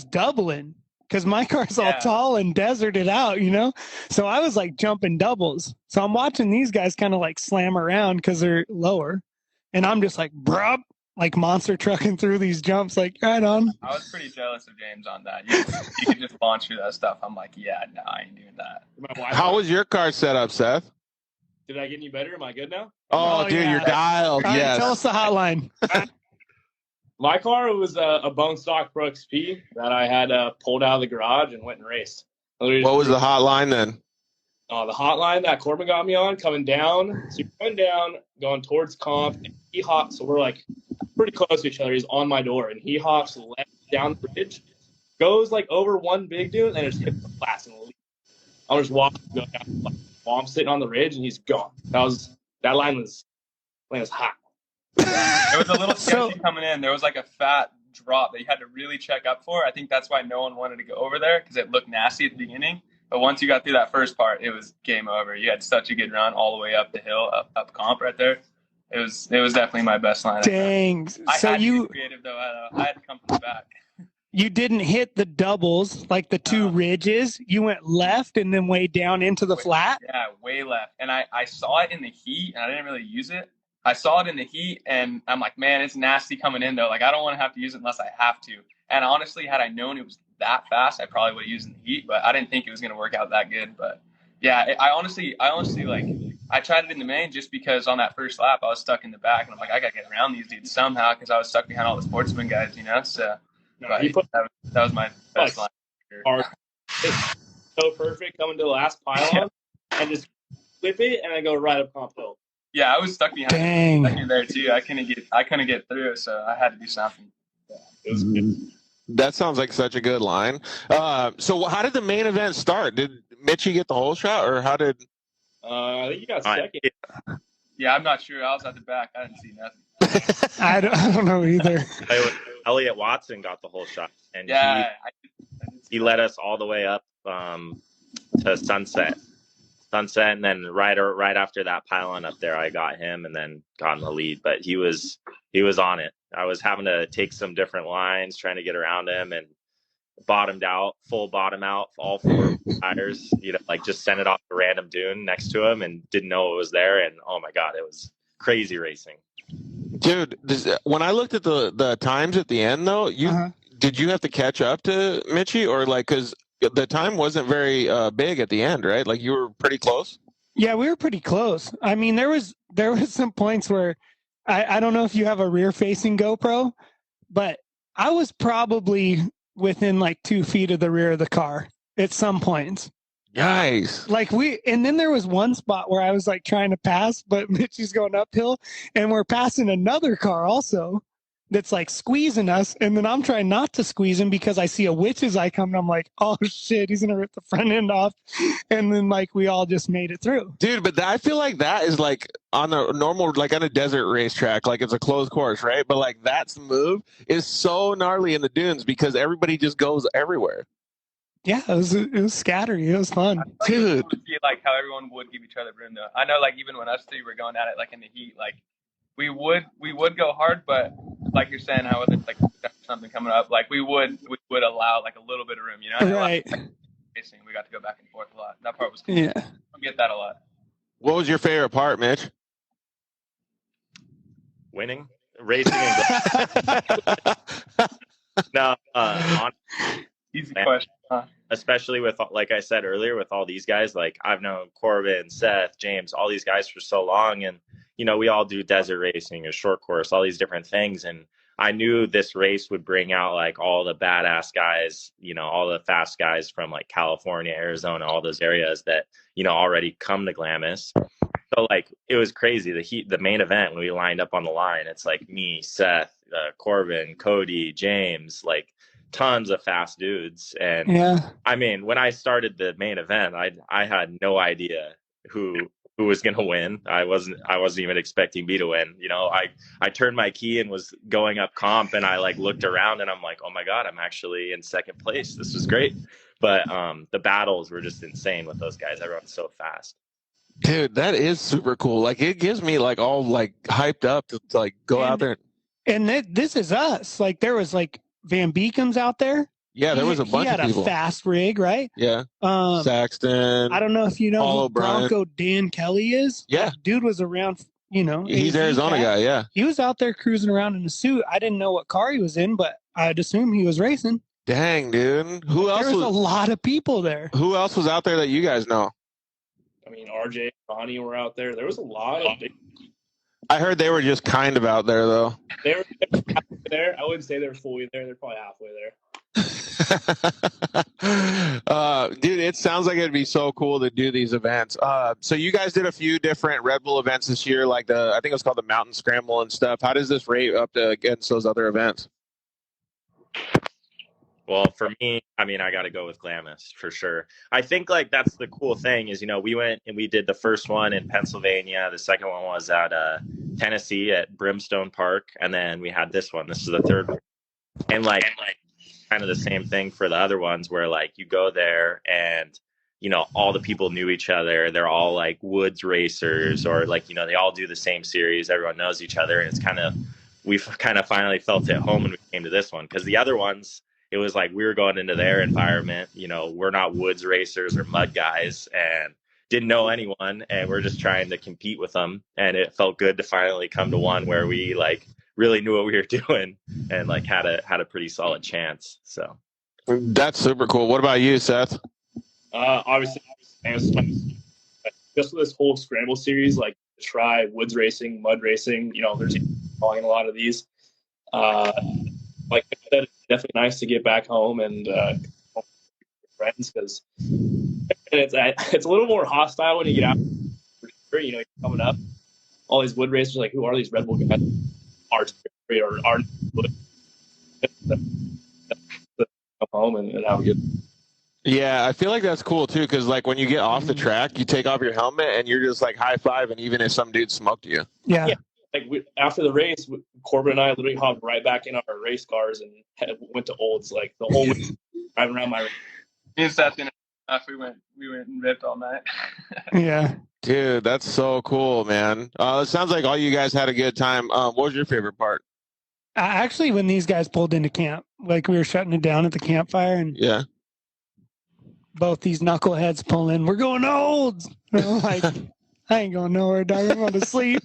Speaker 3: doubling because my car's all tall and deserted out, you know? So I was like jumping doubles. So I'm watching these guys kind of like slam around because they're lower. And I'm just like, bruh, like monster trucking through these jumps, like right on.
Speaker 11: I was pretty jealous of James on that. You could just launch through that stuff. I'm like, yeah, no, I ain't doing that.
Speaker 2: How was your car set up, Seth?
Speaker 10: Did I get any better? Am I good now?
Speaker 2: Oh, dude,
Speaker 3: yeah.
Speaker 2: you're dialed.
Speaker 3: All right,
Speaker 2: Yes.
Speaker 3: tell us the hotline.
Speaker 10: My car was a bone stock Pro XP that I had pulled out of the garage and went and raced.
Speaker 2: What was the hotline then?
Speaker 10: The hotline that Corbin got me on coming down. So you're going down, going towards comp, and he hops. So we're like pretty close to each other. He's on my door, and he hops left down the ridge, goes like over one big dude, and then just hits the flats and leaves. I was walking, go down, like, while I'm sitting on the ridge, and he's gone. That line was hot.
Speaker 11: It was a little sketchy coming in. There was like a fat drop that you had to really check up for. I think that's why no one wanted to go over there because it looked nasty at the beginning. But once you got through that first part, it was game over. You had such a good run all the way up the hill, up comp right there. It was definitely my best line.
Speaker 3: Dang.
Speaker 11: I
Speaker 3: So
Speaker 11: had to
Speaker 3: you
Speaker 11: be creative though. I had to come from the back.
Speaker 3: you didn't hit the doubles, like the two ridges. You went left and then way down into the flat.
Speaker 11: Yeah, way left. And I saw it in the heat, and I didn't really use it. I saw it in the heat, and I'm like, man, it's nasty coming in, though. Like, I don't want to have to use it unless I have to. And honestly, had I known it was that fast, I probably would have used it in the heat, but I didn't think it was going to work out that good. But, yeah, I honestly, like, I tried it in the main just because on that first lap, I was stuck in the back, and I'm like, I got to get around these dudes somehow because I was stuck behind all the sportsman guys, you know? So that was my best line.
Speaker 10: Hard. It's so perfect coming to the last pylon and just flip it and I go right up comp hill.
Speaker 11: Yeah, I was stuck behind there too. I couldn't get through, so I had to do something.
Speaker 10: Yeah, it was good.
Speaker 2: That sounds like such a good line. So how did the main event start? Did Mitchie get the whole shot, or how did?
Speaker 10: I think you got second.
Speaker 11: Yeah, I'm not sure. I was at the back. I didn't see nothing.
Speaker 3: I don't know either.
Speaker 9: Elliot Watson got the whole shot, and
Speaker 11: yeah,
Speaker 9: he led us all the way up to sunset, and then right after that pylon up there, I got him, and then got in the lead. But he was on it. I was having to take some different lines, trying to get around him, and full bottom out, all four tires. Like just sent it off a random dune next to him, and didn't know it was there. And oh my god, it was crazy racing.
Speaker 2: Dude, when I looked at the times at the end, though, did you have to catch up to Mitchie, or like because the time wasn't very big at the end, right? Like you were pretty close.
Speaker 3: Yeah, we were pretty close. I mean, there was some points where I don't know if you have a rear-facing GoPro, but I was probably within like 2 feet of the rear of the car at some points.
Speaker 2: Nice.
Speaker 3: Like and then there was one spot where I was like trying to pass, but Mitchie's going uphill, and we're passing another car also that's like squeezing us, and then I'm trying not to squeeze him because I see a witch's eye coming. I'm like, oh shit, he's gonna rip the front end off, and then like we all just made it through.
Speaker 2: Dude, but I feel like that is like on a normal, like on a desert racetrack, like it's a closed course, right? But like that's move is so gnarly in the dunes because everybody just goes everywhere.
Speaker 3: Yeah, it was scattery. It was fun,
Speaker 2: dude.
Speaker 11: See, like how everyone would give each other room though. I know, like even when us three were going at it, like in the heat, like we would go hard, but like you're saying, how it's like something coming up, like we would allow like a little bit of room, you know?
Speaker 3: Right.
Speaker 11: Like, racing, we got to go back and forth a lot. That part was cool.
Speaker 3: Yeah.
Speaker 11: I get that a lot.
Speaker 2: What was your favorite part, Mitch?
Speaker 9: Winning, racing, and no.
Speaker 11: Easy question, huh?
Speaker 9: Especially with, like I said earlier, with all these guys, like I've known Corbin, Seth, James, all these guys for so long. And, we all do desert racing or short course, all these different things. And I knew this race would bring out like all the badass guys, all the fast guys from like California, Arizona, all those areas that, already come to Glamis. So like, it was crazy. The main event, when we lined up on the line, it's like me, Seth, Corbin, Cody, James, like, tons of fast dudes. And
Speaker 3: yeah,
Speaker 9: I mean, when I started the main event, I had no idea who who was going to win. I wasn't even expecting me to win. You know, I turned my key and was going up comp, and I like looked around and I'm like, oh my God, I'm actually in second place. This was great. But the battles were just insane with those guys. Everyone's so fast.
Speaker 2: Dude, that is super cool. Like, it gives me like all like hyped up to like go out there.
Speaker 3: And this is us. Like, there was like Van Beekam's out there.
Speaker 2: Yeah, there was a bunch of people.
Speaker 3: He had a fast rig, right?
Speaker 2: Yeah. Saxton.
Speaker 3: I don't know if you know
Speaker 2: Paul
Speaker 3: who
Speaker 2: O'Brien.
Speaker 3: Bronco Dan Kelly is.
Speaker 2: Yeah.
Speaker 3: That dude was around, you know.
Speaker 2: He's
Speaker 3: AZ
Speaker 2: Arizona
Speaker 3: cat.
Speaker 2: guy, yeah.
Speaker 3: He was out there cruising around in a suit. I didn't know what car he was in, but I'd assume he was racing.
Speaker 2: Dang, dude. Who else
Speaker 3: There was a lot of people there.
Speaker 2: Who else was out there that you guys know?
Speaker 10: I mean, RJ and Ronnie were out there. There was a lot of big.
Speaker 2: I heard they were just kind of out there, though.
Speaker 10: They were halfway there. I wouldn't say they're fully there. They're probably halfway there.
Speaker 2: Dude, it sounds like it'd be so cool to do these events. So you guys did a few different Red Bull events this year, like I think it was called the Mountain Scramble and stuff. How does this rate up against those other events?
Speaker 9: Well, for me, I mean, I got to go with Glamis for sure. I think like that's the cool thing is, you know, we went and we did the first one in Pennsylvania. The second one was at Tennessee at Brimstone Park. And then we had this one. This is the third one. And like kind of the same thing for the other ones where like you go there and, you know, all the people knew each other. They're all like woods racers or like, you know, they all do the same series. Everyone knows each other. And it's kind of, we've kind of finally felt at home when we came to this one because the other ones, it was like we were going into their environment. You know, we're not woods racers or mud guys and didn't know anyone. And we're just trying to compete with them. And it felt good to finally come to one where we like really knew what we were doing and like had a pretty solid chance. So
Speaker 2: that's super cool. What about you, Seth?
Speaker 10: Obviously, just for this whole Scramble series, like to try woods racing, mud racing, you know, there's calling a lot of these. Like I said, it's definitely nice to get back home and friends because it's a little more hostile when you get out. You know, you're coming up, all these wood racers like, who are these Red Bull guys? Our or our come home and have a good.
Speaker 2: Yeah, I feel like that's cool too because like when you get off the track, you take off your helmet and you're just like high five, and even if some dude smoked you.
Speaker 3: Yeah.
Speaker 10: Like after the race, Corbin and I literally hopped right back in our race cars and went to Olds like the whole week driving around my.
Speaker 11: Me and Seth we went and ripped all night.
Speaker 3: Yeah,
Speaker 2: dude, that's so cool, man. It sounds like all you guys had a good time. What was your favorite part?
Speaker 3: Actually, when these guys pulled into camp, like we were shutting it down at the campfire, and
Speaker 2: yeah,
Speaker 3: both these knuckleheads pull in. We're going to Olds. And I'm like, I ain't going nowhere, dog. I'm going to sleep.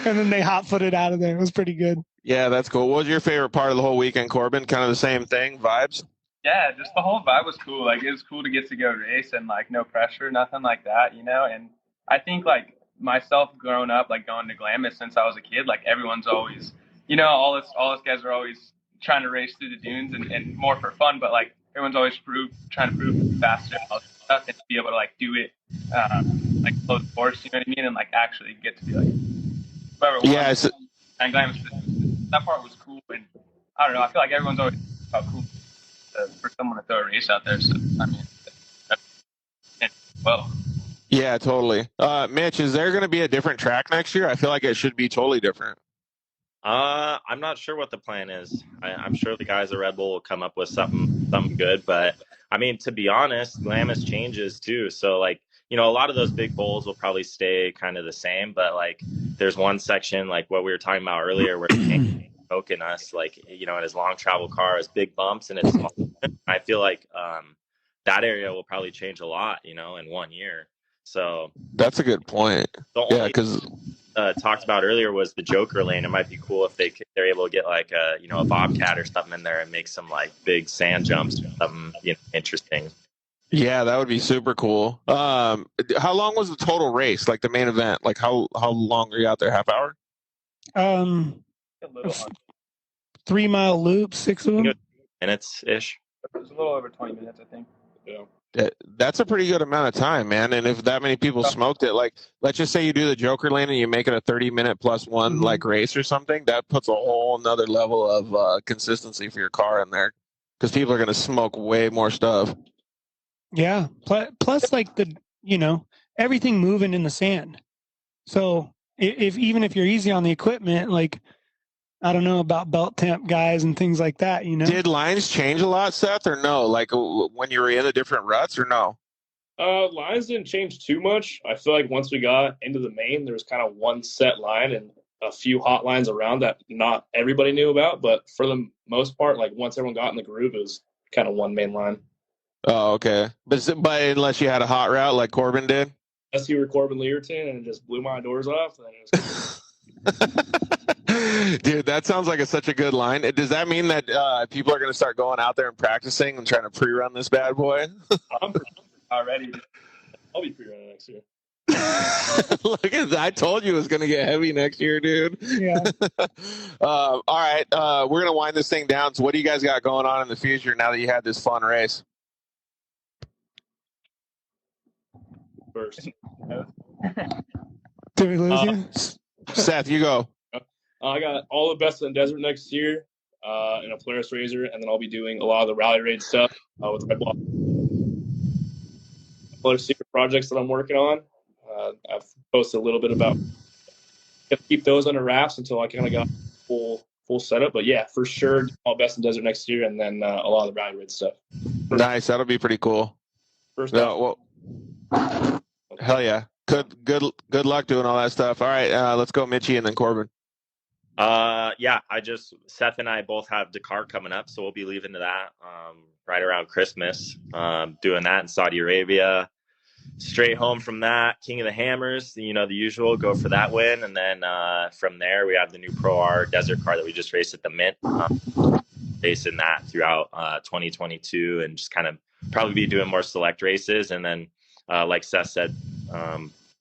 Speaker 3: And then they hot-footed out of there. It was pretty good.
Speaker 2: Yeah, that's cool. What was your favorite part of the whole weekend, Corbin? Kind of the same thing, vibes?
Speaker 11: Yeah, just the whole vibe was cool. Like, it was cool to get to go race and, like, no pressure, nothing like that, you know? And I think, like, myself growing up, like, going to Glamis since I was a kid, like, everyone's always, you know, all us guys are always trying to race through the dunes and more for fun, but, like, everyone's always trying to prove faster and all that stuff and to be able to, like, do it, like, close course, you know what I mean? And, like, actually get to be, like, whoever won.
Speaker 2: Yeah,
Speaker 11: and Glamis, that part was cool. And I don't know, I feel like everyone's always about cool for someone to throw a race out there. So, I mean, well.
Speaker 2: Yeah, totally. Mitch, is there going to be a different track next year? I feel like it should be totally different.
Speaker 9: I'm not sure what the plan is. I'm sure the guys at Red Bull will come up with something good. But I mean, to be honest, Glamis changes too. So like, you know, a lot of those big bowls will probably stay kind of the same. But like, there's one section like what we were talking about earlier where poking us, like, you know, in his long travel car, has big bumps, and it's. I feel like that area will probably change a lot, you know, in 1 year. So
Speaker 2: that's a good point. Yeah, because
Speaker 9: talked about earlier was the Joker lane. It might be cool if they're able to get like a Bobcat or something in there and make some like big sand jumps or something, you know, interesting.
Speaker 2: Yeah, that would be super cool. How long was the total race? Like the main event? Like how long were you out there? Half hour?
Speaker 3: 3 mile loop, 6 of them.
Speaker 9: Minutes ish.
Speaker 11: It was a little over 20 minutes, I think.
Speaker 10: Yeah.
Speaker 2: That's a pretty good amount of time, man. And if that many people smoked it, like let's just say you do the Joker lane and you make it a 30-minute plus one like race or something, that puts a whole another level of consistency for your car in there because people are going to smoke way more stuff.
Speaker 3: Yeah. Plus like the, you know, everything moving in the sand. So even if you're easy on the equipment, like, I don't know about belt temp guys and things like that, you know?
Speaker 2: Did lines change a lot, Seth, or no? Like when you were in the different ruts, or no?
Speaker 10: Lines didn't change too much. I feel like once we got into the main, there was kind of one set line and a few hot lines around that not everybody knew about. But for the most part, like once everyone got in the groove, it was kind of one main line.
Speaker 2: Oh, okay. But unless you had a hot route like Corbin did?
Speaker 10: Unless you were Corbin Learton and it just blew my doors off, then it was
Speaker 2: Dude, that sounds like such a good line. Does that mean that people are going to start going out there and practicing and trying to pre-run this bad boy?
Speaker 10: I'm already. I'll be pre-running next year.
Speaker 2: Look at that. I told you it was going to get heavy next year, dude.
Speaker 3: Yeah.
Speaker 2: All right. We're going to wind this thing down. So what do you guys got going on in the future now that you had this fun race?
Speaker 10: First.
Speaker 3: Did we lose you?
Speaker 2: Seth, you go.
Speaker 10: I got all the best in the desert next year in a Polaris Razor, and then I'll be doing a lot of the rally raid stuff with Redbull. Other secret projects that I'm working on. I've posted a little bit about. Keep those under wraps until I kind of got full setup. But yeah, for sure, all best in desert next year, and then a lot of the rally raid stuff.
Speaker 2: Nice. That'll be pretty cool.
Speaker 10: First
Speaker 2: well, hell yeah. Good luck doing all that stuff. All right, let's go Mitchie and then Corbin.
Speaker 9: Yeah, Seth and I both have Dakar coming up, so we'll be leaving to that right around Christmas, doing that in Saudi Arabia. Straight home from that, King of the Hammers, the usual, go for that win. And then from there, we have the new Pro R desert car that we just raced at the Mint, racing that throughout 2022 and just kind of probably be doing more select races. And then, like Seth said,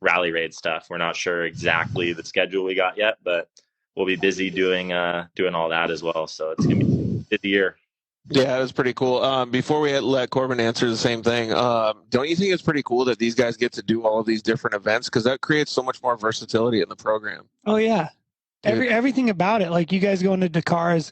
Speaker 9: rally raid stuff. We're not sure exactly the schedule we got yet, but we'll be busy doing all that as well. So it's going to be a busy year.
Speaker 2: Yeah, that's pretty cool. Before we let Corbin answer the same thing, don't you think it's pretty cool that these guys get to do all of these different events? Because that creates so much more versatility in the program.
Speaker 3: Oh, yeah. Everything about it. Like you guys going to Dakars,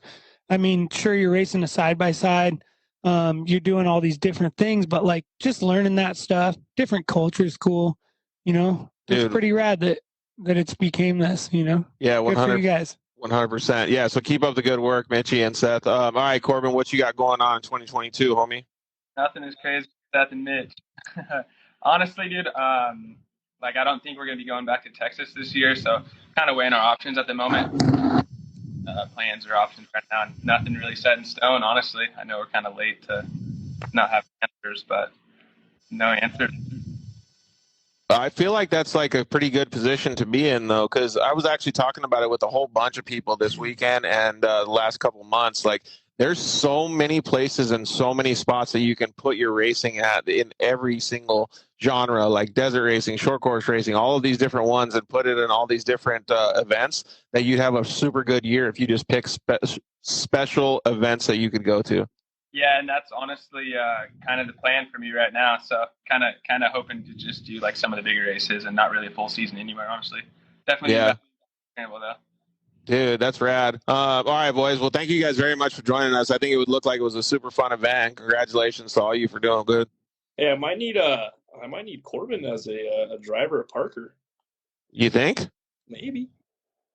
Speaker 3: I mean, sure, you're racing a side-by-side. You're doing all these different things, but like just learning that stuff, different culture is cool. It's pretty rad that it's became this, Yeah,
Speaker 2: 100%.
Speaker 3: Good for you guys.
Speaker 2: 100%. Yeah, so keep up the good work, Mitchie and Seth. All right, Corbin, what you got going on in 2022, homie?
Speaker 11: Nothing as crazy as Seth and Mitch. Honestly, dude, I don't think we're going to be going back to Texas this year, so kind of weighing our options at the moment. Plans or options right now, and nothing really set in stone, honestly. I know we're kind of late to not have answers, but no answers.
Speaker 2: I feel like that's like a pretty good position to be in, though, because I was actually talking about it with a whole bunch of people this weekend and the last couple of months. Like, there's so many places and so many spots that you can put your racing at in every single genre, like desert racing, short course racing, all of these different ones, and put it in all these different events that you'd have a super good year if you just pick special events that you could go to.
Speaker 11: Yeah, and that's honestly kind of the plan for me right now. So kind of hoping to just do like some of the bigger races and not really a full season anywhere, honestly. Definitely.
Speaker 2: Yeah.
Speaker 11: Scramble, though.
Speaker 2: Dude, that's rad. All right, boys. Well, thank you guys very much for joining us. I think it would look like it was a super fun event. Congratulations to all you for doing good.
Speaker 10: Yeah, I might need Corbin as a driver at Parker.
Speaker 2: You think?
Speaker 10: Maybe.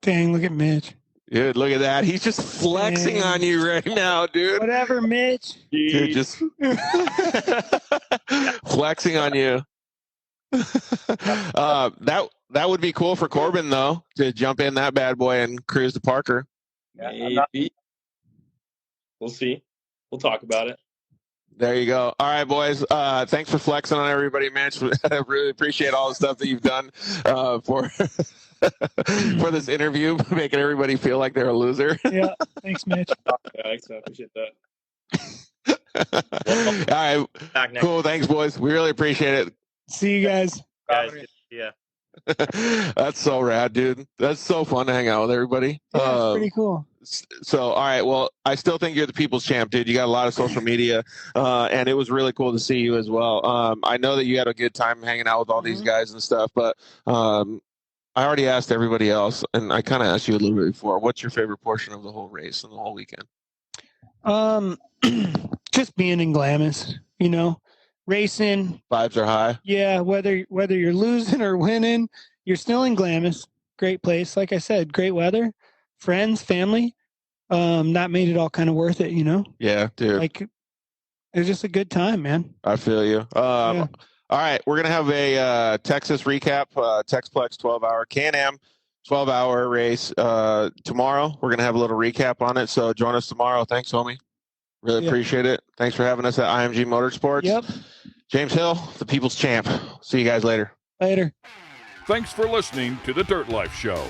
Speaker 3: Dang, look at Mitch.
Speaker 2: Dude, look at that. He's just flexing on you right now, dude.
Speaker 3: Whatever, Mitch.
Speaker 2: Dude, just flexing on you. That would be cool for Corbin, though, to jump in that bad boy and cruise to Parker.
Speaker 10: Maybe. We'll see. We'll talk about it.
Speaker 2: There you go. All right, boys. Thanks for flexing on everybody, man. I really appreciate all the stuff that you've done for for this interview, making everybody feel like they're a loser.
Speaker 3: Yeah. Thanks, Mitch.
Speaker 10: Yeah, thanks. I appreciate that.
Speaker 2: All right. Cool. Thanks, boys. We really appreciate it.
Speaker 3: See you guys.
Speaker 9: Yeah.
Speaker 2: That's so rad, dude. That's so fun to hang out with everybody.
Speaker 3: Yeah, it's pretty cool.
Speaker 2: So, all right. Well, I still think you're the people's champ, dude. You got a lot of social media, and it was really cool to see you as well. I know that you had a good time hanging out with all these guys and stuff, but I already asked everybody else, and I kind of asked you a little bit before. What's your favorite portion of the whole race and the whole weekend?
Speaker 3: Just being in Glamis, racing.
Speaker 2: Vibes are high.
Speaker 3: Yeah, whether you're losing or winning, you're still in Glamis. Great place. Like I said, great weather, friends, family. That made it all kind of worth it, you know?
Speaker 2: Yeah, dude.
Speaker 3: Like, it was just a good time, man.
Speaker 2: I feel you.
Speaker 3: Yeah.
Speaker 2: All right, we're going to have a Texas recap, Texplex 12-hour Can-Am 12-hour race tomorrow. We're going to have a little recap on it, so join us tomorrow. Thanks, homie. Really appreciate it. Thanks for having us at IMG Motorsports.
Speaker 3: Yep.
Speaker 2: James Hill, the people's champ. See you guys later.
Speaker 3: Later.
Speaker 1: Thanks for listening to The Dirt Life Show.